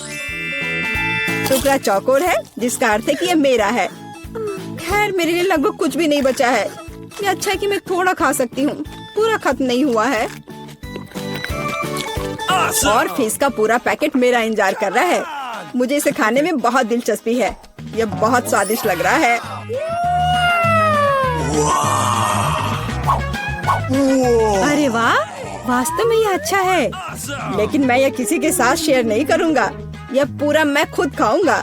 टुकड़ा चौकोर है, जिसका अर्थ है कि यह मेरा है। खैर, मेरे लिए लगभग कुछ भी नहीं बचा है। ये अच्छा है कि मैं थोड़ा खा सकती हूँ। पूरा खत्म नहीं हुआ है। और फिश का पूरा पैकेट मेरा इंतजार कर रहा है। मुझे इसे खाने में बहुत दिलचस्पी है। यह बहुत स्वादिष्ट लग रहा है। अरे वाह, वास्तव में यह अच्छा है। लेकिन मैं यह किसी के साथ शेयर नहीं करूँगा। यह पूरा मैं खुद खाऊंगा।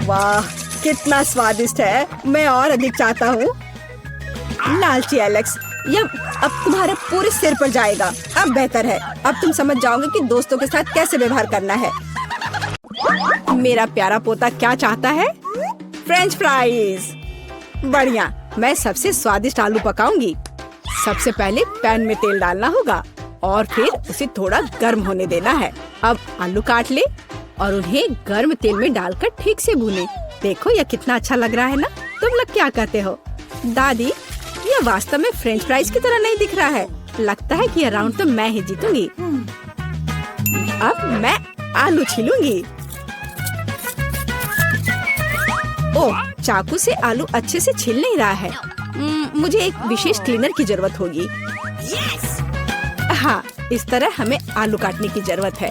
वाह, कितना स्वादिष्ट है। मैं और अधिक चाहता हूँ। लालची एलेक्स, यह अब तुम्हारे पूरे सिर पर जाएगा। अब बेहतर है। अब तुम समझ जाओगे कि दोस्तों के साथ कैसे व्यवहार करना है। मेरा प्यारा पोता क्या चाहता है? French fries. बढ़िया, मैं सबसे स्वादिष्ट आलू पकाऊंगी। सबसे पहले पैन में तेल डालना होगा और फिर उसे थोड़ा गर्म होने देना है। अब आलू काट ले और उन्हें गर्म तेल में डालकर ठीक से भूने। देखो, यह कितना अच्छा लग रहा है ना? तुम लोग क्या कहते हो? दादी, यह वास्तव में फ्रेंच फ्राइज की तरह नहीं दिख रहा है। लगता है कि यह राउंड तो मैं ही जीतूंगी। अब मैं आलू छीलूंगी। ओह, चाकू से आलू अच्छे से छिल नहीं रहा है। मुझे एक विशेष क्लीनर की जरूरत होगी। हाँ, इस तरह हमें आलू काटने की जरूरत है।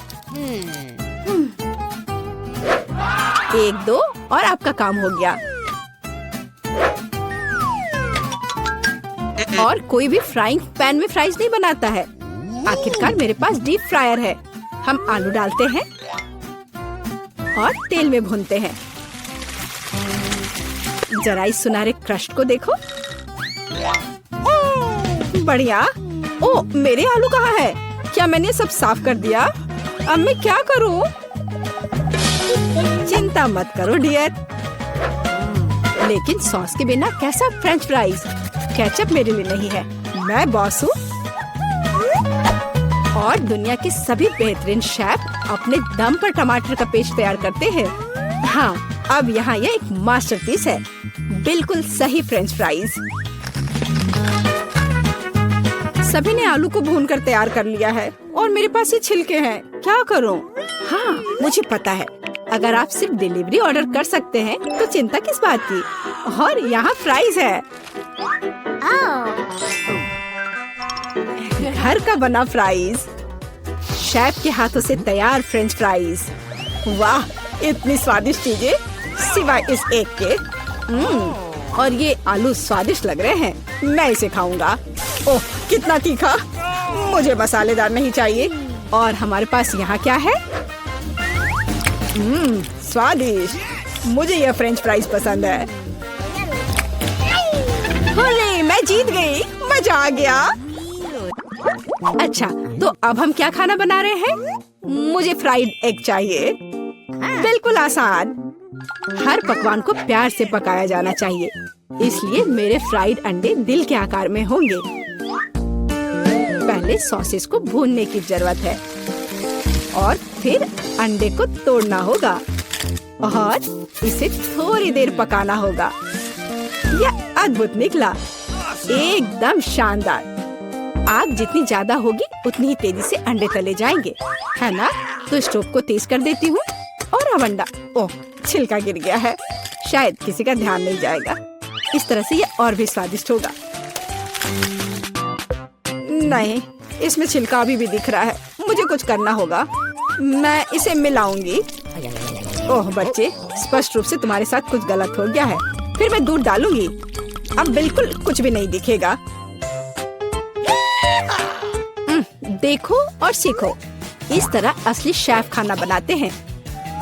1, 2 और आपका काम हो गया। और कोई भी फ्राइंग पैन में फ्राइज नहीं बनाता है। आखिरकार मेरे पास डीप फ्रायर है। हम आलू डालते हैं और तेल में भूनते हैं। जरा इस सुनहरे क्रस्ट को देखो। बढ़िया। ओ, मेरे आलू कहाँ है? क्या मैंने सब साफ कर दिया? अब मैं क्या करूँ? चिंता मत करो डियर। लेकिन सॉस के बिना कैसा फ्रेंच फ्राइज? केचप मेरे लिए नहीं है, मैं बॉस हूँ। और दुनिया के सभी बेहतरीन शेफ अपने दम पर टमाटर का पेस्ट तैयार करते हैं। हाँ, अब यहाँ यह एक मास्टरपीस है, बिल्कुल सही फ्रेंच फ्राइज। सभी ने आलू को भूनकर तैयार कर लिया है और मेरे पास ये छिलके हैं, क्या करूँ? हाँ, मुझे पता है, अगर आप सिर्फ डिलीवरी ऑर्डर कर सकते हैं तो चिंता किस बात की। और यहाँ फ्राइज है। घर का बना फ्राइज, शेफ के हाथों से तैयार फ्रेंच फ्राइज। वाह, इतनी स्वादिष्ट चीजें सिवाय इस एक के। और ये आलू स्वादिष्ट लग रहे हैं, मैं इसे खाऊंगा। ओह, कितना तीखा, मुझे मसालेदार नहीं चाहिए। और हमारे पास यहाँ क्या है? स्वादिष्ट, मुझे यह फ्रेंच फ्राइज पसंद है। होले, मैं जीत गई, मजा आ गया। अच्छा, तो अब हम क्या खाना बना रहे हैं? मुझे फ्राइड एग चाहिए। बिल्कुल आसान। हर पकवान को प्यार से पकाया जाना चाहिए, इसलिए मेरे फ्राइड अंडे दिल के आकार में होंगे। पहले सॉसेस को भूनने की जरूरत है और फिर अंडे को तोड़ना होगा और इसे थोड़ी देर पकाना होगा। यह अद्भुत निकला, एकदम शानदार। आग जितनी ज्यादा होगी उतनी ही तेजी से अंडे तले जाएंगे, है ना? तो स्टोव को तेज कर देती हूँ और अब अंडा, ओह, छिलका गिर गया है, शायद किसी का ध्यान नहीं जाएगा। इस तरह से ये और भी स्वादिष्ट होगा। नहीं, इसमें छिलका अभी भी दिख रहा है, मुझे कुछ करना होगा। मैं इसे मिलाऊंगी। ओह बच्चे, स्पष्ट रूप से तुम्हारे साथ कुछ गलत हो गया है। फिर मैं दूध डालूंगी, अब बिल्कुल कुछ भी नहीं दिखेगा। देखो और सीखो, इस तरह असली शेफ खाना बनाते हैं।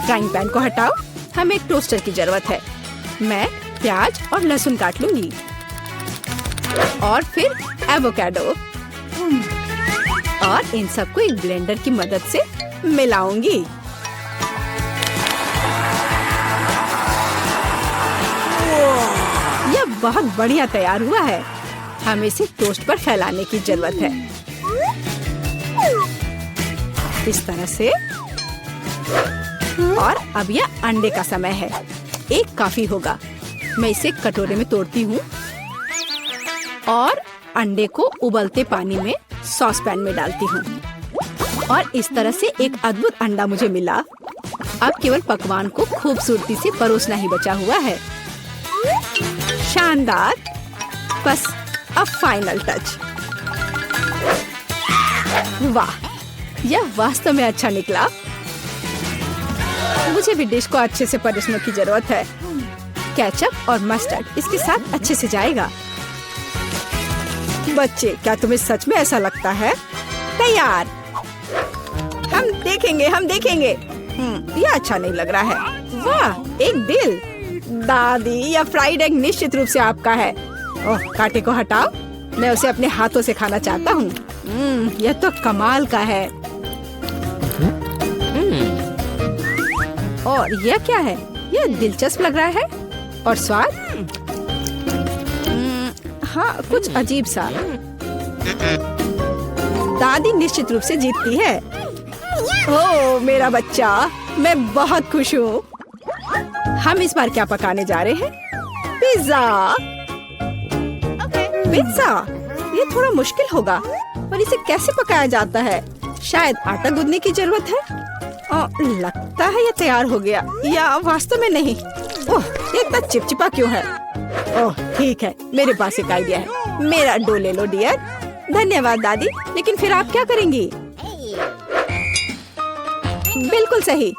फ्राइंग पैन को हटाओ, हमें एक टोस्टर की जरूरत है। मैं प्याज और लहसुन काट लूंगी और फिर एवोकाडो, और इन सबको एक ब्लेंडर की मदद से मिलाऊंगी। यह बहुत बढ़िया तैयार हुआ है। हमें इसे टोस्ट पर फैलाने की जरूरत है, इस तरह से। और अब यह अंडे का समय है, एक काफी होगा। मैं इसे कटोरे में तोड़ती हूँ और अंडे को उबलते पानी में सॉस पैन में डालती हूँ और इस तरह से एक अद्भुत अंडा मुझे मिला। अब केवल पकवान को खूबसूरती से परोसना ही बचा हुआ है। शानदार, बस अब फाइनल टच। वाह, यह वास्तव में अच्छा निकला। मुझे भी डिश को अच्छे से परोसने की जरूरत है। केचप और मस्टर्ड इसके साथ अच्छे से जाएगा। बच्चे, क्या तुम्हें सच में ऐसा लगता है? तैयार। हम देखेंगे, हम देखेंगे। यह अच्छा नहीं लग रहा है। वाह, एक दिल। दादी, यह फ्राइड एग निश्चित रूप से आपका है। ओह, कांटे को हटाओ, मैं उसे अपने हाथों से खाना चाहता हूँ। यह तो कमाल का है। और यह क्या है? यह दिलचस्प लग रहा है। और स्वाद? हाँ, कुछ अजीब सा। दादी निश्चित रूप से जीतती है। ओह मेरा बच्चा, मैं बहुत खुश हूँ। हम इस बार क्या पकाने जा रहे हैं? पिज्जा। पिज्जा, ये थोड़ा मुश्किल होगा, पर इसे कैसे पकाया जाता है? शायद आटा गूंदने की जरूरत है। लगता है ये तैयार हो गया, या वास्तव में नहीं। ओह, ये इतना चिपचिपा क्यों है? ओह ठीक है, मेरे पास एक आइडिया है। मेरा डो ले लो डियर। धन्यवाद दादी, लेकिन फिर आप क्या करेंगी? बिल्कुल सही,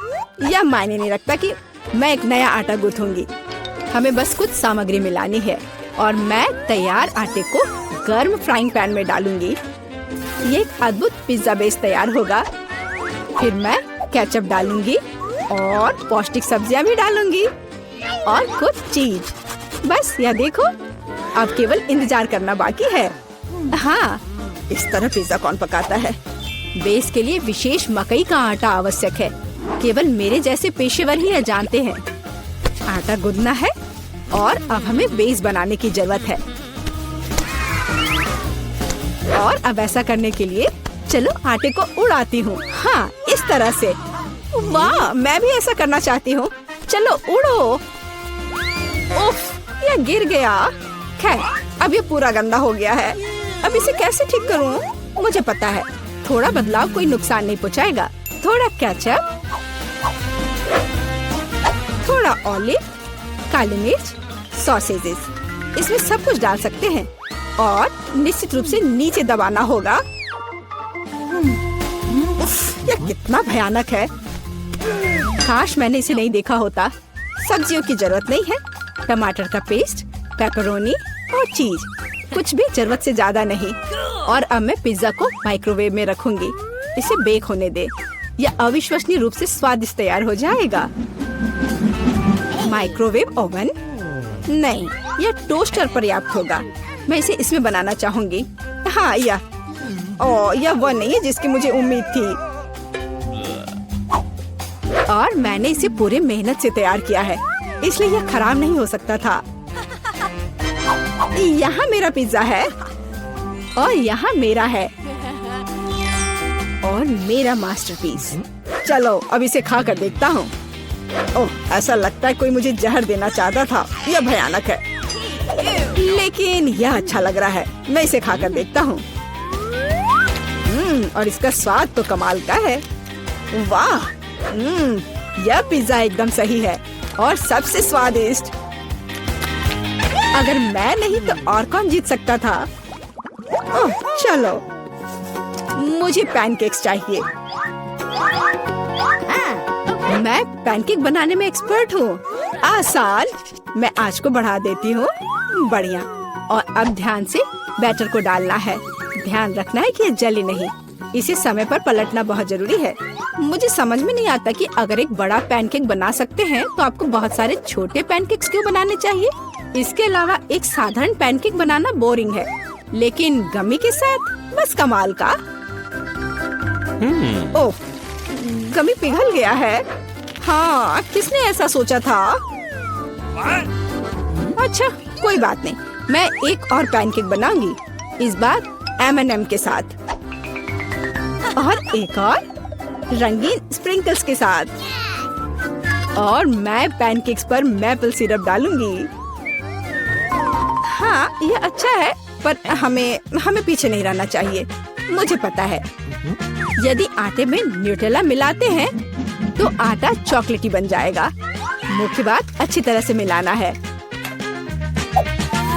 यह मायने नहीं रखता कि मैं एक नया आटा गूंथूंगी। हमें बस कुछ सामग्री मिलानी है और मैं तैयार आटे को गर्म फ्राइंग पैन में डालूंगी। ये एक अद्भुत पिज्जा बेस तैयार होगा। फिर मैं केचप डालूंगी और पौष्टिक सब्जियां भी डालूंगी और कुछ चीज। बस यह देखो, अब केवल इंतजार करना बाकी है। हाँ, इस तरह पिज्जा कौन पकाता है? बेस के लिए विशेष मकई का आटा आवश्यक है। केवल मेरे जैसे पेशेवर ही यह जानते हैं। आटा गूंदना है और अब हमें बेस बनाने की जरूरत है। और अब ऐसा करने के लिए चलो आटे को उड़ाती हूँ। हाँ, इस तरह से। वाह, मैं भी ऐसा करना चाहती हूँ। चलो उड़ो। उफ, यह गिर गया। खैर, अब ये पूरा गंदा हो गया है। अब इसे कैसे ठीक करूँ? मुझे पता है, थोड़ा बदलाव कोई नुकसान नहीं पहुँचाएगा। थोड़ा केचप, थोड़ा ऑलिव, काली मिर्च, सॉसेजेस, इसमें सब कुछ डाल सकते हैं और निश्चित रूप से नीचे दबाना होगा। उफ, यह कितना भयानक है। काश मैंने इसे नहीं देखा होता। सब्जियों की जरूरत नहीं है। टमाटर का पेस्ट, पेपरोनी और चीज, कुछ भी जरूरत से ज्यादा नहीं। और अब मैं पिज्जा को माइक्रोवेव में रखूंगी। इसे बेक होने दे। यह अविश्वसनीय रूप से स्वादिष्ट तैयार हो जाएगा। माइक्रोवेव ओवन नहीं, यह टोस्टर पर्याप्त होगा। मैं इसे इसमें बनाना चाहूंगी। हाँ, यह वो नहीं है जिसकी मुझे उम्मीद थी। और मैंने इसे पूरे मेहनत से तैयार किया है, इसलिए यह खराब नहीं हो सकता था। यहाँ मेरा पिज्जा है और यहाँ मेरा है और मेरा मास्टरपीस। चलो अब इसे खा कर देखता हूँ। ओह, ऐसा लगता है कोई मुझे जहर देना चाहता था। यह भयानक है, लेकिन यह अच्छा लग रहा है। मैं इसे खा कर देखता हूँ। और इसका स्वाद तो कमाल का है। वाह, यह पिज्जा एकदम सही है और सबसे स्वादिष्ट। अगर मैं नहीं तो और कौन जीत सकता था? ओह, चलो, मुझे पैनकेक्स चाहिए। मैं पैनकेक बनाने में एक्सपर्ट हूँ। आसान। मैं आंच को बढ़ा देती हूँ। बढ़िया। और अब ध्यान से बैटर को डालना है। ध्यान रखना है कि ये जले नहीं। इसे समय पर पलटना बहुत जरूरी है। मुझे समझ में नहीं आता कि अगर एक बड़ा पैनकेक बना सकते हैं तो आपको बहुत सारे छोटे पैनकेक्स क्यों बनाने चाहिए? इसके अलावा एक साधारण पैनकेक बनाना बोरिंग है, लेकिन गमी के साथ बस कमाल का। ओह, गमी पिघल गया है। हाँ, किसने ऐसा सोचा था? अच्छा, कोई बात नहीं। मैं एक और पैनकेक बनाऊंगी, इस बार M&M के साथ और एक और रंगीन स्प्रिंकल्स के साथ। और मैं पैनकेक्स पर मैपल सिरप डालूंगी। हाँ, यह अच्छा है, पर हमें पीछे नहीं रहना चाहिए। मुझे पता है, यदि आटे में न्यूटेला मिलाते हैं तो आटा चॉकलेटी बन जाएगा। मुख्य बात अच्छी तरह से मिलाना है।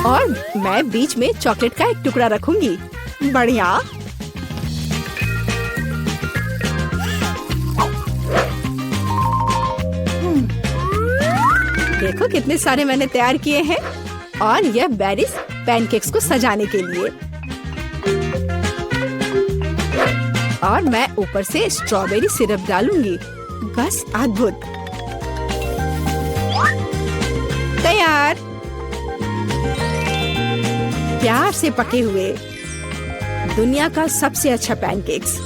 और मैं बीच में चॉकलेट का एक टुकड़ा रखूंगी। बढ़िया। देखो कितने सारे मैंने तैयार किए हैं। और यह बेरीज पैनकेक्स को सजाने के लिए। और मैं ऊपर से स्ट्रॉबेरी सिरप डालूंगी। बस अद्भुत। तैयार। प्यार से पके हुए दुनिया का सबसे अच्छा पैनकेक्स।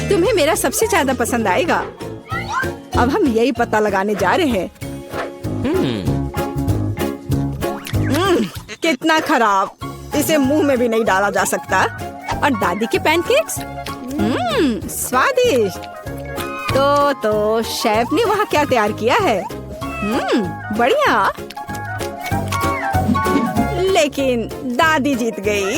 तुम्हें मेरा सबसे ज्यादा पसंद आएगा। अब हम यही पता लगाने जा रहे हैं। कितना खराब। इसे मुंह में भी नहीं डाला जा सकता। और दादी के पैनकेक्स स्वादिष्ट। तो शेफ ने वहाँ क्या तैयार किया है? बढ़िया। लेकिन दादी जीत गई।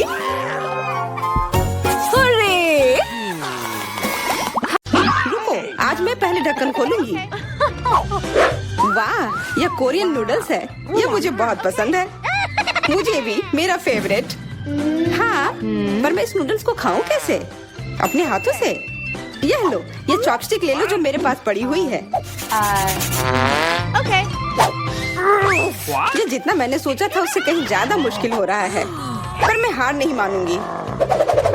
रुको, आज मैं पहले ढक्कन खोलूंगी। वाह, यह कोरियन नूडल्स है। यह मुझे बहुत पसंद है। मुझे भी, मेरा फेवरेट। हाँ, पर मैं इस नूडल्स को खाऊं कैसे? अपने हाथों से? यह लो, ये चॉपस्टिक ले लो जो मेरे पास पड़ी हुई है। ओके। ये जितना मैंने सोचा था उससे कहीं ज्यादा मुश्किल हो रहा है, पर मैं हार नहीं मानूंगी।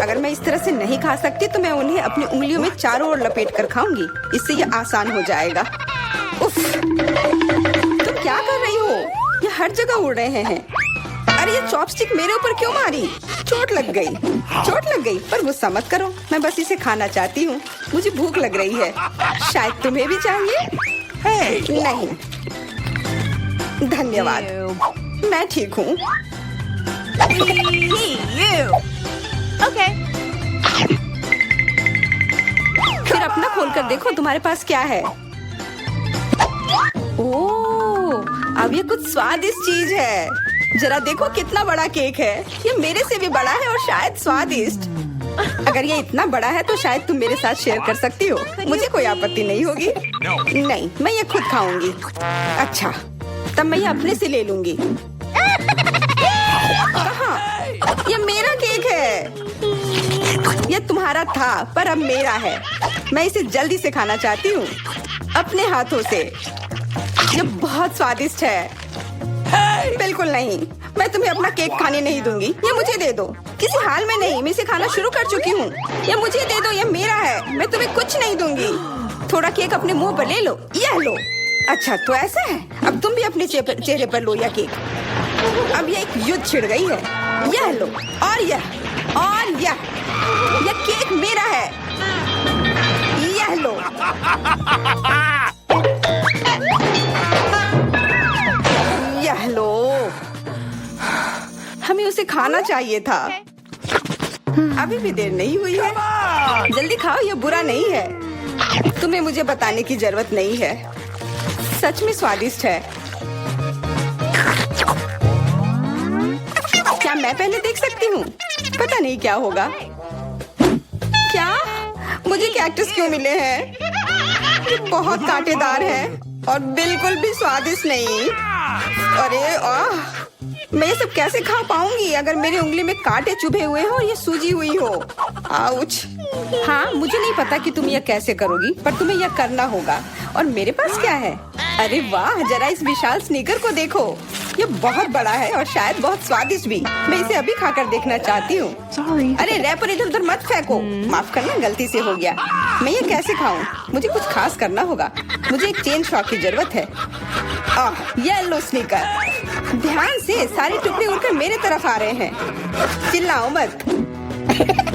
अगर मैं इस तरह से नहीं खा सकती तो मैं उन्हें अपनी उंगलियों में चारों ओर लपेट कर खाऊंगी। इससे ये आसान हो जाएगा। उफ, तुम क्या कर रही हो? ये हर जगह उड़ रहे हैं। अरे ये चॉपस्टिक मेरे ऊपर क्यों मारी? चोट लग गई। पर गुस्सा मत करो, मैं बस इसे खाना चाहती हूँ। मुझे भूख लग रही है। शायद तुम्हें भी चाहिए? नहीं, धन्यवाद, मैं ठीक हूँ। Okay. फिर अपना खोल कर देखो तुम्हारे पास क्या है। ओह, अब ये कुछ स्वादिष्ट चीज है। जरा देखो कितना बड़ा केक है। ये मेरे से भी बड़ा है और शायद स्वादिष्ट। अगर ये इतना बड़ा है तो शायद तुम मेरे साथ शेयर कर सकती हो। मुझे कोई आपत्ति नहीं होगी। नहीं, मैं ये खुद खाऊंगी। अच्छा, तब मैं ये अपने से ले लूंगी। कहाँ? ये मेरा केक है। ये तुम्हारा था पर अब मेरा है। मैं इसे जल्दी से खाना चाहती हूँ, अपने हाथों से। ये बहुत स्वादिष्ट है। बिल्कुल नहीं, मैं तुम्हें अपना केक खाने नहीं दूंगी। ये मुझे दे दो। किसी हाल में नहीं, मैं इसे खाना शुरू कर चुकी हूँ। ये मुझे दे दो, ये मेरा है। मैं तुम्हें कुछ नहीं दूंगी। थोड़ा केक अपने मुंह पर ले लो। यह लो। अच्छा, तो ऐसा है। अब तुम भी अपने चेहरे पर लो यह केक। अब यह एक युद्ध छिड़ गई है। यह लो और यह केक मेरा है। यह लो। यह लो। हमें उसे खाना चाहिए था। अभी भी देर नहीं हुई है। जल्दी खाओ, यह बुरा नहीं है। तुम्हें मुझे बताने की जरूरत नहीं है। सच में स्वादिष्ट है। क्या मैं पहले देख सकती हूँ? पता नहीं क्या होगा। क्या? मुझे कैक्टस क्यों मिले हैं? ये बहुत कांटेदार है और बिल्कुल भी स्वादिष्ट नहीं। अरे मैं ये सब कैसे खा पाऊंगी अगर मेरी उंगली में कांटे चुभे हुए हो और ये सूजी हुई हो। आउच। हाँ, मुझे नहीं पता कि तुम यह कैसे करोगी, पर तुम्हें यह करना होगा। और मेरे पास क्या है? अरे वाह, जरा इस विशाल स्नीकर को देखो। ये बहुत बड़ा है और शायद बहुत स्वादिष्ट भी। मैं इसे अभी खाकर देखना चाहती हूँ। अरे रैपर इधर उधर मत फेंको। माफ करना, गलती से हो गया। मैं ये कैसे खाऊं? मुझे कुछ खास करना होगा। मुझे एक चेन शॉक की जरूरत है। ये लो स्नीकर। ध्यान से, सारे टुकड़े उड़कर मेरे तरफ आ रहे हैं। चिल्लाओ मत।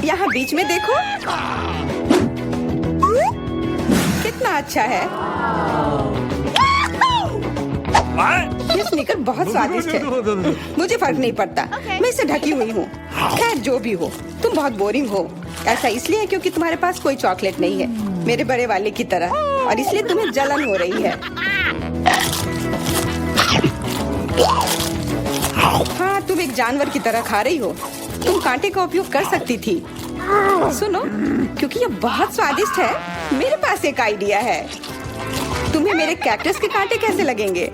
यहाँ बीच में देखो, कितना अच्छा है। ये स्नीकर बहुत स्वादिष्ट है। मुझे फर्क नहीं पड़ता। मैं इसे ढकी हुई हूँ। खैर, जो भी हो, तुम बहुत बोरिंग हो। ऐसा इसलिए है क्योंकि तुम्हारे पास कोई चॉकलेट नहीं है, मेरे बड़े वाले की तरह, और इसलिए तुम्हें जलन हो रही है। हाँ, तुम एक जानवर की तरह खा रही हो। तुम कांटे का उपयोग कर सकती थी। सुनो, क्योंकि ये बहुत स्वादिष्ट है, मेरे पास एक आइडिया है। तुम्हें मेरे कैक्टस के कांटे कैसे लगेंगे?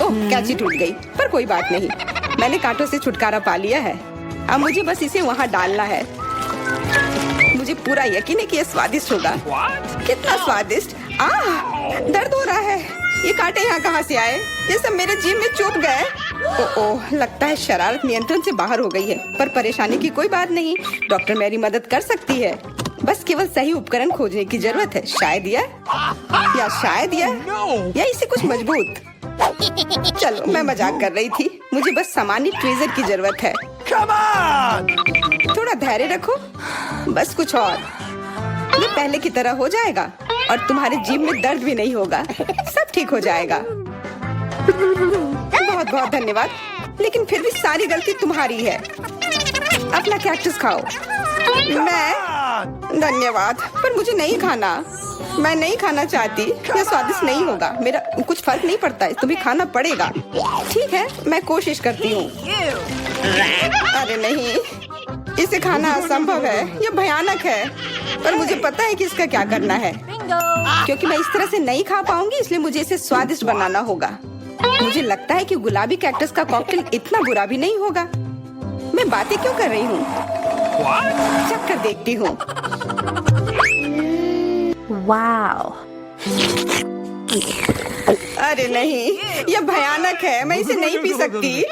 ओह, कैंची टूट गई, पर कोई बात नहीं। मैंने कांटों से छुटकारा पा लिया है। अब मुझे बस इसे वहाँ डालना है। मुझे पूरा यकीन है कि यह स्वादिष्ट होगा। कितना स्वादिष्ट! दर्द हो रहा है। ये कांटे यहाँ कहाँ से आए? ये सब मेरे जीभ में चुभ गए। ओह, लगता है शरारत नियंत्रण से बाहर हो गई है, पर परेशानी की कोई बात नहीं। डॉक्टर मेरी मदद कर सकती है। बस केवल सही उपकरण खोजने की जरूरत है। शायद या इसे कुछ मजबूत। चलो, मैं मजाक कर रही थी। मुझे बस सामान्य ट्वीजर की जरूरत है। थोड़ा धैर्य रखो, बस कुछ और। ये पहले की तरह हो जाएगा और तुम्हारे जीभ में दर्द भी नहीं होगा। सब ठीक हो जाएगा। बहुत बहुत धन्यवाद, लेकिन फिर भी सारी गलती तुम्हारी है। अपना कैक्टस खाओ। धन्यवाद, पर मुझे नहीं खाना। मैं नहीं खाना चाहती। यह स्वादिष्ट नहीं होगा। मेरा कुछ फर्क नहीं पड़ता है, तुम्हें खाना पड़ेगा। ठीक है, मैं कोशिश करती हूँ। अरे नहीं, इसे खाना असंभव है। यह भयानक है, पर मुझे पता है कि इसका क्या करना है। क्योंकि मैं इस तरह से नहीं खा पाऊंगी, इसलिए मुझे इसे स्वादिष्ट बनाना होगा। मुझे लगता है कि गुलाबी कैक्टस का कॉकटेल इतना बुरा भी नहीं होगा। मैं बातें क्यों कर रही हूँ? चख कर देखती हूँ। Wow. अरे नहीं, यह भयानक है। मैं इसे नहीं पी सकती।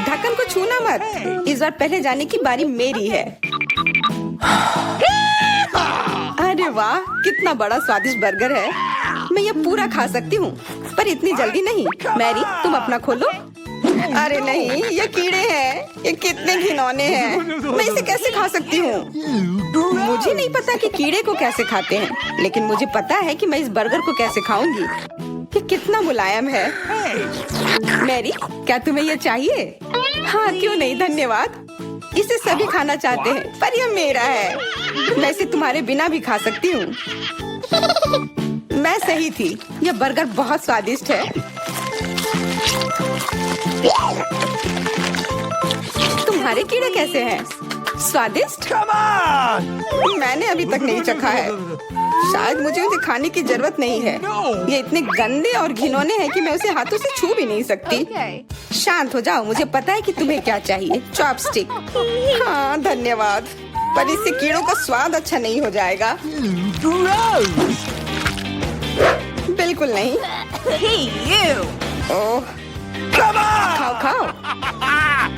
ढक्कन को छूना मत। इस बार पहले जाने की बारी मेरी है। अरे वाह, कितना बड़ा स्वादिष्ट बर्गर है। मैं ये पूरा खा सकती हूँ, पर इतनी जल्दी नहीं। मैरी, तुम अपना खोलो। अरे नहीं, ये कीड़े हैं। ये कितने घिनौने हैं। मैं इसे कैसे खा सकती हूँ? मुझे नहीं पता कि कीड़े को कैसे खाते हैं, लेकिन मुझे पता है कि मैं इस बर्गर को कैसे खाऊंगी। ये कितना मुलायम है। मैरी, क्या तुम्हें ये चाहिए? हाँ, क्यों नहीं, धन्यवाद। इसे सभी खाना चाहते हैं, पर यह मेरा है। मैं इसे तुम्हारे बिना भी खा सकती हूँ। मैं सही थी, यह बर्गर बहुत स्वादिष्ट है। तुम्हारे कीड़े कैसे हैं? स्वादिष्ट? Come on! मैंने अभी तक नहीं चखा है। शायद मुझे उसे खाने की जरूरत नहीं है। ये इतने गंदे और घिनौने हैं कि मैं उसे हाथों से छू भी नहीं सकती। Okay. शांत हो जाओ, मुझे पता है कि तुम्हें क्या चाहिए। चॉपस्टिक। हाँ, धन्यवाद। पर इससे कीड़ों का स्वाद अच्छा नहीं हो जाएगा। बिल्कुल नहीं। Hey, you! Oh, Come on! खाओ खाओ।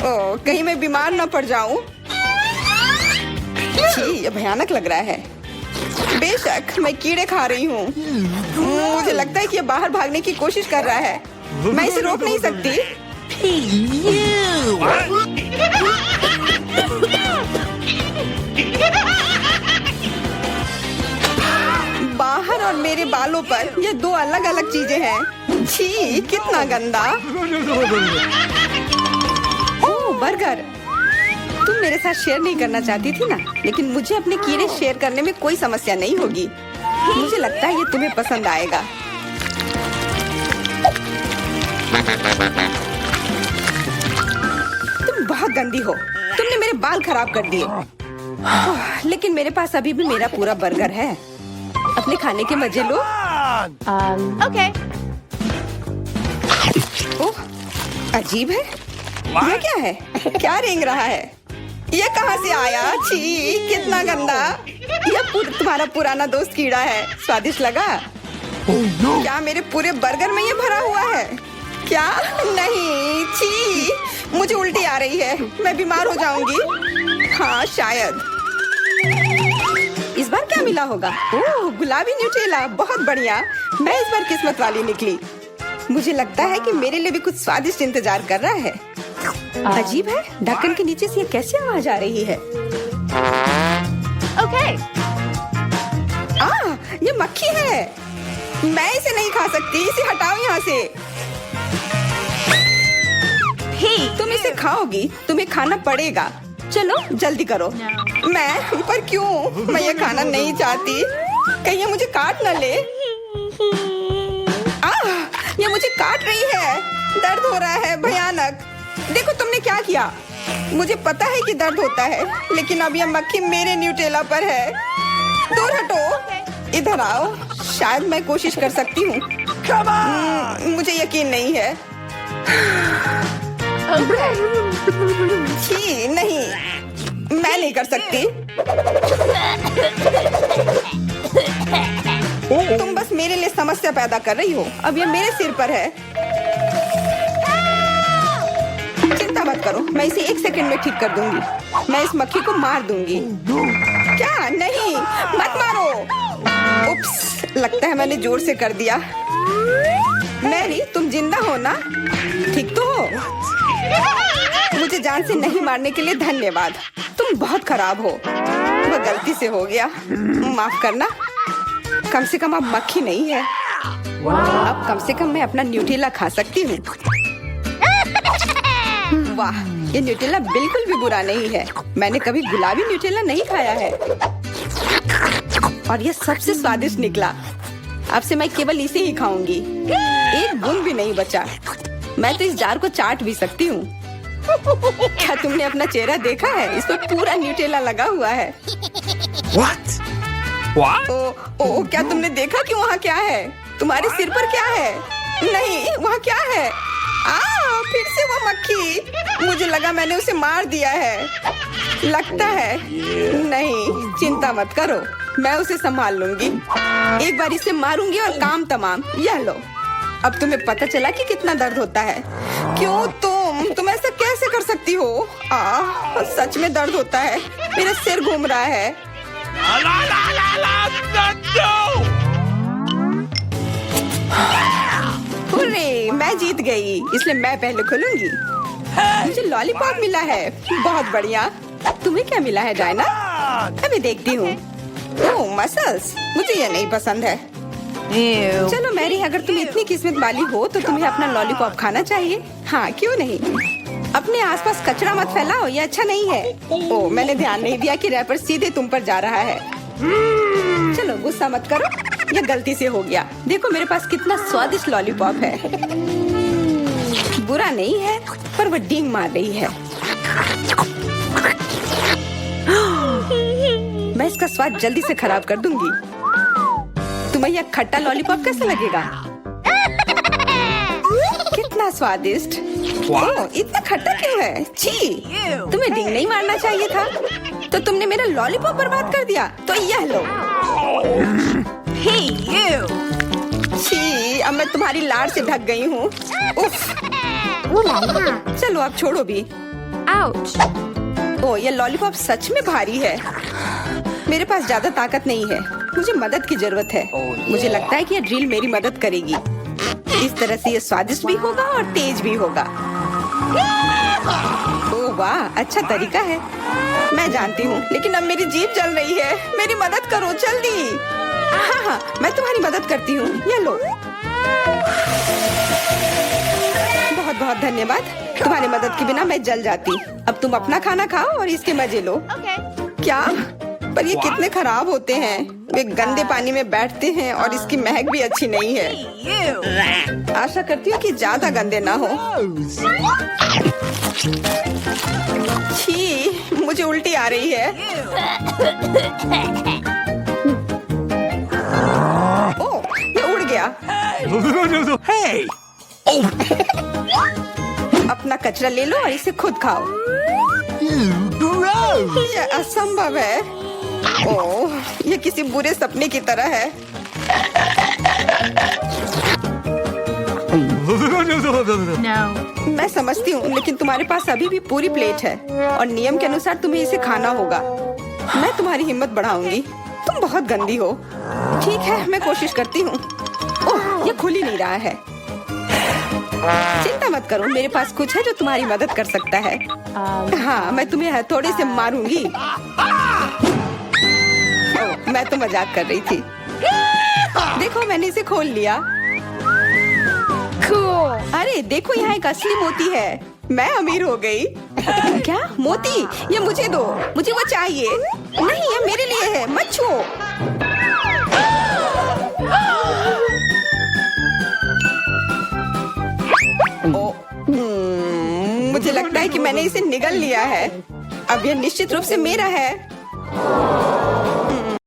ओह, कहीं मैं बीमार न पड़ जाऊं। छी, ये भयानक लग रहा है। बेशक मैं कीड़े खा रही हूँ। मुझे लगता है कि ये बाहर भागने की कोशिश कर रहा है। मैं इसे रोक नहीं सकती। बाहर और मेरे बालों पर ये दो अलग अलग चीजें हैं। छी, कितना गंदा। ओह, बर्गर। तुम मेरे साथ शेयर नहीं करना चाहती थी ना, लेकिन मुझे अपने कीड़े शेयर करने में कोई समस्या नहीं होगी। मुझे लगता है ये तुम्हें पसंद आएगा। तुम बहुत गंदी हो। तुमने मेरे बाल खराब कर दिए। लेकिन मेरे पास अभी भी मेरा पूरा बर्गर है। अपने खाने के मजे लो। Okay. ओह, अजीब है। ये क्या है? क्या रेंग रहा है? ये कहाँ से आया? छी, कितना गंदा। यह तुम्हारा पुराना दोस्त कीड़ा है। स्वादिष्ट लगा? क्या मेरे पूरे बर्गर में ये भरा हुआ है? क्या? नहीं, छी, मुझे उल्टी आ रही है। मैं बीमार हो जाऊंगी। हाँ, शायद। इस बार क्या मिला होगा? ओह, गुलाबी न्यूटेला, बहुत बढ़िया। मैं इस बार किस्मत वाली निकली। मुझे लगता है कि मेरे लिए भी कुछ स्वादिष्ट इंतजार कर रहा है। अजीब है, ढक्कन के नीचे से ये कैसे आवाज आ रही है? Okay. ये मक्खी है। मैं इसे नहीं खा सकती। इसे हटाओ यहाँ से। Hey, तुम इसे खाओगी, तुम्हें खाना पड़ेगा। चलो जल्दी करो। मैं? पर क्यों? मैं ये खाना नहीं चाहती। कहीं ये मुझे काट न ले। ये मुझे काट रही है। दर्द हो रहा है, भयानक। देखो तुमने क्या किया। मुझे पता है कि दर्द होता है, लेकिन अब यह मक्खी मेरे न्यूटेला पर है। दूर हटो। इधर आओ। शायद मैं कोशिश कर सकती हूँ। मुझे यकीन नहीं है। छी, नहीं, मैं नहीं कर सकती। तुम बस मेरे लिए समस्या पैदा कर रही हो। अब ये मेरे सिर पर है। चिंता मत करो, मैं इसे 1 सेकंड में ठीक कर दूंगी। मैं इस मक्खी को मार दूंगी। क्या? नहीं, मत मारो। उप्स, लगता है मैंने जोर से कर दिया। मैरी, तुम जिंदा हो ना? ठीक तो हो? मुझे जान से नहीं मारने के लिए धन्यवाद। तुम बहुत खराब हो। वो गलती से हो गया, माफ करना। कम से कम अब मक्खी नहीं है। अब कम से कम मैं अपना न्यूटेला खा सकती हूँ। वाह, ये न्यूटेला बिल्कुल भी बुरा नहीं है। मैंने कभी गुलाबी न्यूटेला नहीं खाया है और ये सबसे स्वादिष्ट निकला। अब से मैं केवल इसे ही खाऊंगी। एक बूंद भी नहीं बचा। मैं तो इस जार को चाट भी सकती हूँ। क्या तुमने अपना चेहरा देखा है? इस पर पूरा न्यूटेला लगा हुआ है। What? What? ओ, क्या तुमने देखा कि वहाँ क्या है? तुम्हारे सिर पर क्या है? नहीं, वहाँ क्या है? फिर से वो मक्खी। मुझे लगा मैंने उसे मार दिया है। लगता है नहीं। चिंता मत करो, मैं उसे संभाल लूंगी। एक बार इसे मारूंगी और काम तमाम। यह लो। अब तुम्हें पता चला कि कितना दर्द होता है। क्यों तुम ऐसा कैसे कर सकती हो? सच में दर्द होता है। मेरा सिर घूम रहा है। La la la la! Hurray, मैं जीत गई, इसलिए मैं पहले खोलूंगी। मुझे लॉलीपॉप मिला है, बहुत बढ़िया। तुम्हें क्या मिला है डायना? अभी देखती हूँ। ओह मसल्स, मुझे ये नहीं पसंद है। Ew. चलो मैरी, अगर तुम इतनी किस्मत वाली हो तो तुम्हें अपना लॉलीपॉप खाना चाहिए। हाँ क्यों नहीं। अपने आसपास कचरा मत फैलाओ, ये अच्छा नहीं है। ओह मैंने ध्यान नहीं दिया कि रैपर सीधे तुम पर जा रहा है। चलो गुस्सा मत करो, ये गलती से हो गया। देखो मेरे पास कितना स्वादिष्ट लॉलीपॉप है। बुरा नहीं है, पर वो डींग मार रही है। मैं इसका स्वाद जल्दी से खराब कर दूंगी। तुम्हें यह खट्टा लॉलीपॉप कैसा लगेगा? कितना स्वादिष्ट। ओह, इतना खट्टा क्यों है? छी, तुम्हें डींग नहीं मारना चाहिए था। तो तुमने मेरा लॉलीपॉप बर्बाद कर दिया। तो यह लो। Hey, you. छी, अब मैं तुम्हारी लार से ढक गई हूँ। उफ। चलो अब छोड़ो भी। Ouch. ओह, ये लॉलीपॉप सच में भारी है। मेरे पास ज्यादा ताकत नहीं है, मुझे मदद की जरूरत है। मुझे लगता है कि ये ड्रिल मेरी मदद करेगी। इस तरह से ये स्वादिष्ट भी होगा और तेज भी होगा। ओह वाह, अच्छा तरीका है। मैं जानती हूँ, लेकिन अब मेरी जीभ जल रही है। मेरी मदद करो जल्दी। हाँ, मैं तुम्हारी मदद करती हूँ। ये लो। बहुत बहुत धन्यवाद। तुम्हारी मदद के बिना मैं जल जाती। अब तुम अपना खाना खाओ और इसके मजे लो। Okay. क्या? पर ये कितने खराब होते हैं। वे गंदे पानी में बैठते हैं और इसकी महक भी अच्छी नहीं है। Hey, you. आशा करती हूँ कि ज्यादा गंदे ना हो। छी, मुझे उल्टी आ रही है। ओह, ये उड़ गया। Hey! अपना कचरा ले लो और इसे खुद खाओ। Gross! ये असंभव है। ओह, ये किसी बुरे सपने की तरह है। No. मैं समझती हूँ, लेकिन तुम्हारे पास अभी भी पूरी प्लेट है और नियम के अनुसार तुम्हें इसे खाना होगा। मैं तुम्हारी हिम्मत बढ़ाऊंगी। तुम बहुत गंदी हो। ठीक है, मैं कोशिश करती हूँ। ओह, ये खुल ही नहीं रहा है। चिंता मत करो, मेरे पास कुछ है जो तुम्हारी मदद कर सकता है। हाँ, मैं तुम्हें हथौड़े से मारूंगी। ओह, मैं तो मजाक कर रही थी। देखो, मैंने इसे खोल लिया। Cool. अरे देखो, यहाँ एक असली मोती है। मैं अमीर हो गई। क्या मोती? ये मुझे दो, मुझे वो चाहिए। नहीं, ये मेरे लिए है, मत छुओ। मुझे लगता है कि मैंने इसे निगल लिया है। अब यह निश्चित रूप से मेरा है।